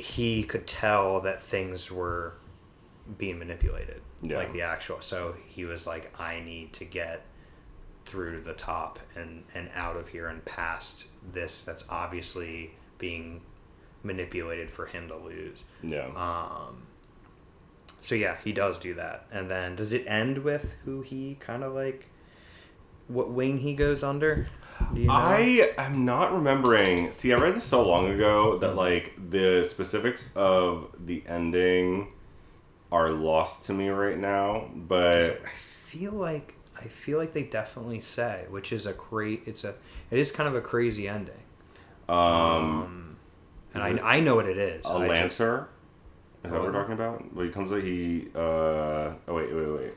he could tell that things were being manipulated, like the actual. So he was like, I need to get through the top and out of here and past this that's obviously being manipulated for him to lose. So he does do that. And then does it end with who he kind of like, what wing he goes under? Do you know? I am not remembering. See, I read this so long ago that like the specifics of the ending are lost to me right now. But I feel like they definitely say, which is it is kind of a crazy ending. And I know what it is. A Lancer? Is that what we're talking about? Well, he comes like wait.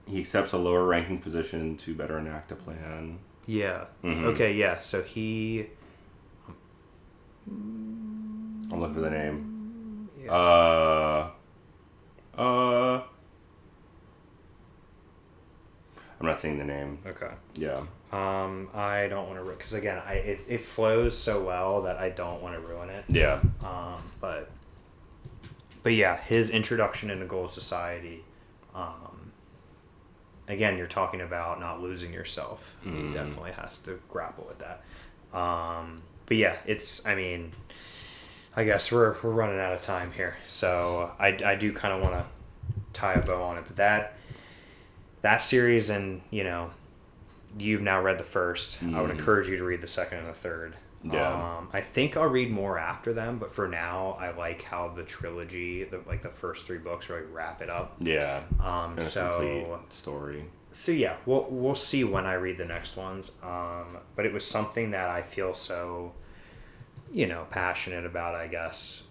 He accepts a lower ranking position to better enact a plan. Yeah. Mm-hmm. Okay, yeah. So he... I'm looking for the name. Yeah. I'm not seeing the name. Okay. Yeah. I don't want to... Because, again, it flows so well that I don't want to ruin it. Yeah. But yeah, his introduction into Gold Society... Again, you're talking about not losing yourself. He definitely has to grapple with that. But yeah, I guess we're running out of time here. So I do kind of want to tie a bow on it. But that series, and you've now read the first. I would encourage you to read the second and the third. Yeah. I think I'll read more after them, but for now, I like how the trilogy, the first three books, really wrap it up. Yeah. So complete story. So yeah, we'll see when I read the next ones. But it was something that I feel so, passionate about. I guess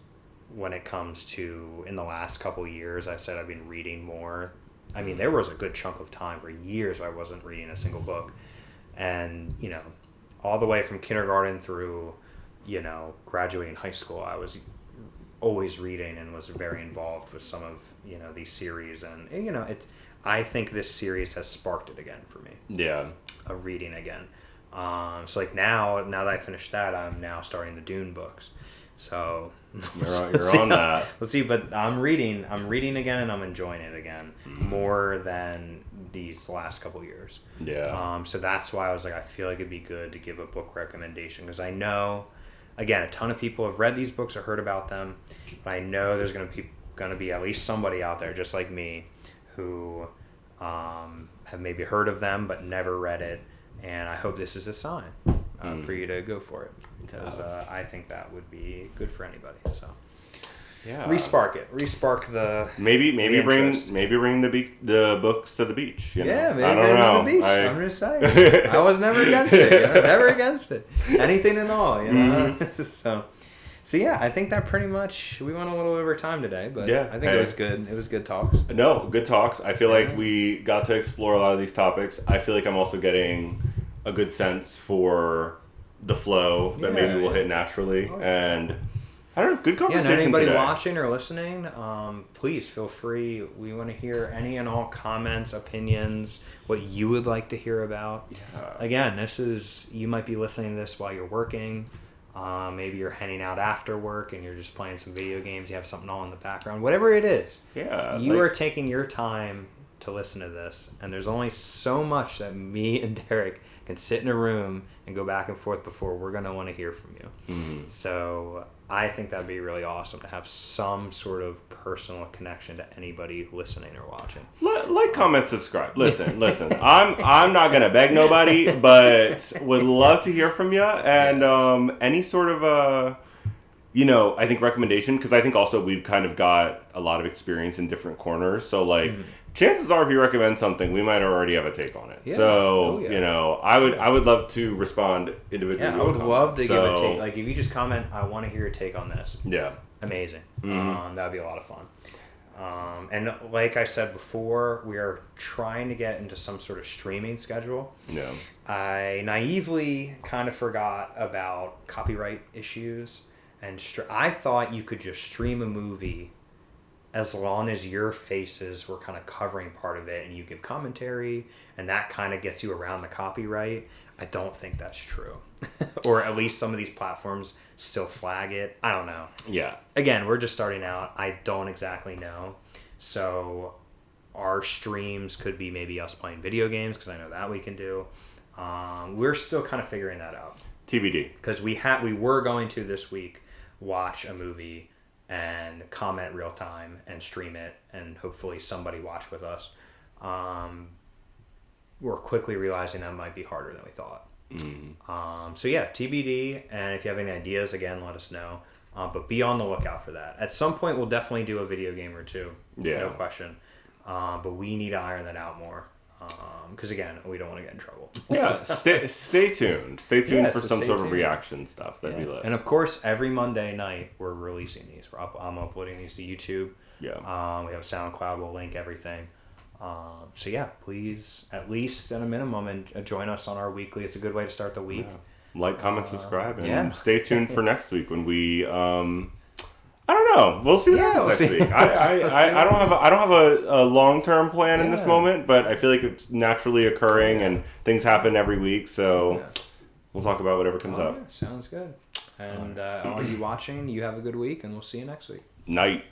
when it comes to in the last couple years, I said I've been reading more. I mean, there was a good chunk of time for years where I wasn't reading a single book, and all the way from kindergarten through, graduating high school, I was always reading and was very involved with some of, these series. And, I think this series has sparked it again for me. Yeah. Of reading again. So like now that I finished that, I'm now starting the Dune books. So you're on that. We'll see, but I'm reading again, and I'm enjoying it again more than these last couple years. Yeah. So that's why I was like, I feel like it'd be good to give a book recommendation, because I know, again, a ton of people have read these books or heard about them, but I know there's going to be at least somebody out there just like me who have maybe heard of them but never read it, and I hope this is a sign for you to go for it, because I think that would be good for anybody. So yeah, respark the maybe bring the books to the beach. Yeah, maybe I don't know. To the beach. I'm just saying, I was never against it. Never against it. Anything at all. So yeah, I think that pretty much, we went a little over time today, but yeah, I think it was good. It was good talks. No, good talks. I feel like we got to explore a lot of these topics. I feel like I'm also getting a good sense for the flow that maybe we'll hit naturally. And I don't know. Good conversation and anybody today. watching or listening, please feel free. We want to hear any and all comments, opinions, what you would like to hear about. Yeah. Again, you might be listening to this while you're working. Maybe you're heading out after work and you're just playing some video games. You have something on in the background. Whatever it is. Yeah. You are taking your time to listen to this. And there's only so much that me and Derek can sit in a room and go back and forth before we're going to want to hear from you. Mm-hmm. So I think that'd be really awesome to have some sort of personal connection to anybody listening or watching. Like, comment, subscribe. Listen. I'm not gonna beg nobody, but would love to hear from you. And any sort of I think recommendation, because I think also we've kind of got a lot of experience in different corners. So chances are, if you recommend something, we might already have a take on it. Yeah. So I would love to respond individually. Yeah, I would love to give a take. Like if you just comment, I want to hear your take on this. Yeah, amazing. That'd be a lot of fun. And like I said before, we are trying to get into some sort of streaming schedule. Yeah. I naively kind of forgot about copyright issues, and I thought you could just stream a movie as long as your faces were kind of covering part of it and you give commentary and that kind of gets you around the copyright. I don't think that's true. Or at least some of these platforms still flag it. I don't know. Yeah. Again, we're just starting out. I don't exactly know. So our streams could be maybe us playing video games, because I know that we can do. We're still kind of figuring that out. TBD. Because we were going to this week watch a movie and comment real time and stream it, and hopefully somebody watch with us. We're quickly realizing that might be harder than we thought. So yeah, TBD, and if you have any ideas, again, let us know. But be on the lookout for that. At some point, we'll definitely do a video game or two. Yeah. No question. But we need to iron that out more. Because again, we don't want to get in trouble. Yeah, stay tuned. Stay tuned for some sort of reaction stuff. That'd be lit. And of course, every Monday night we're releasing these. I'm uploading these to YouTube. Yeah. We have SoundCloud. We'll link everything. So yeah, please, at least at a minimum, and join us on our weekly. It's a good way to start the week. Yeah. Like, comment, subscribe, and stay tuned for next week when we. I don't know. We'll see what happens next week. I don't have a long-term plan in this moment, but I feel like it's naturally occurring and things happen every week. So we'll talk about whatever comes up. Yeah, sounds good. And all you watching, you have a good week, and we'll see you next week. Night.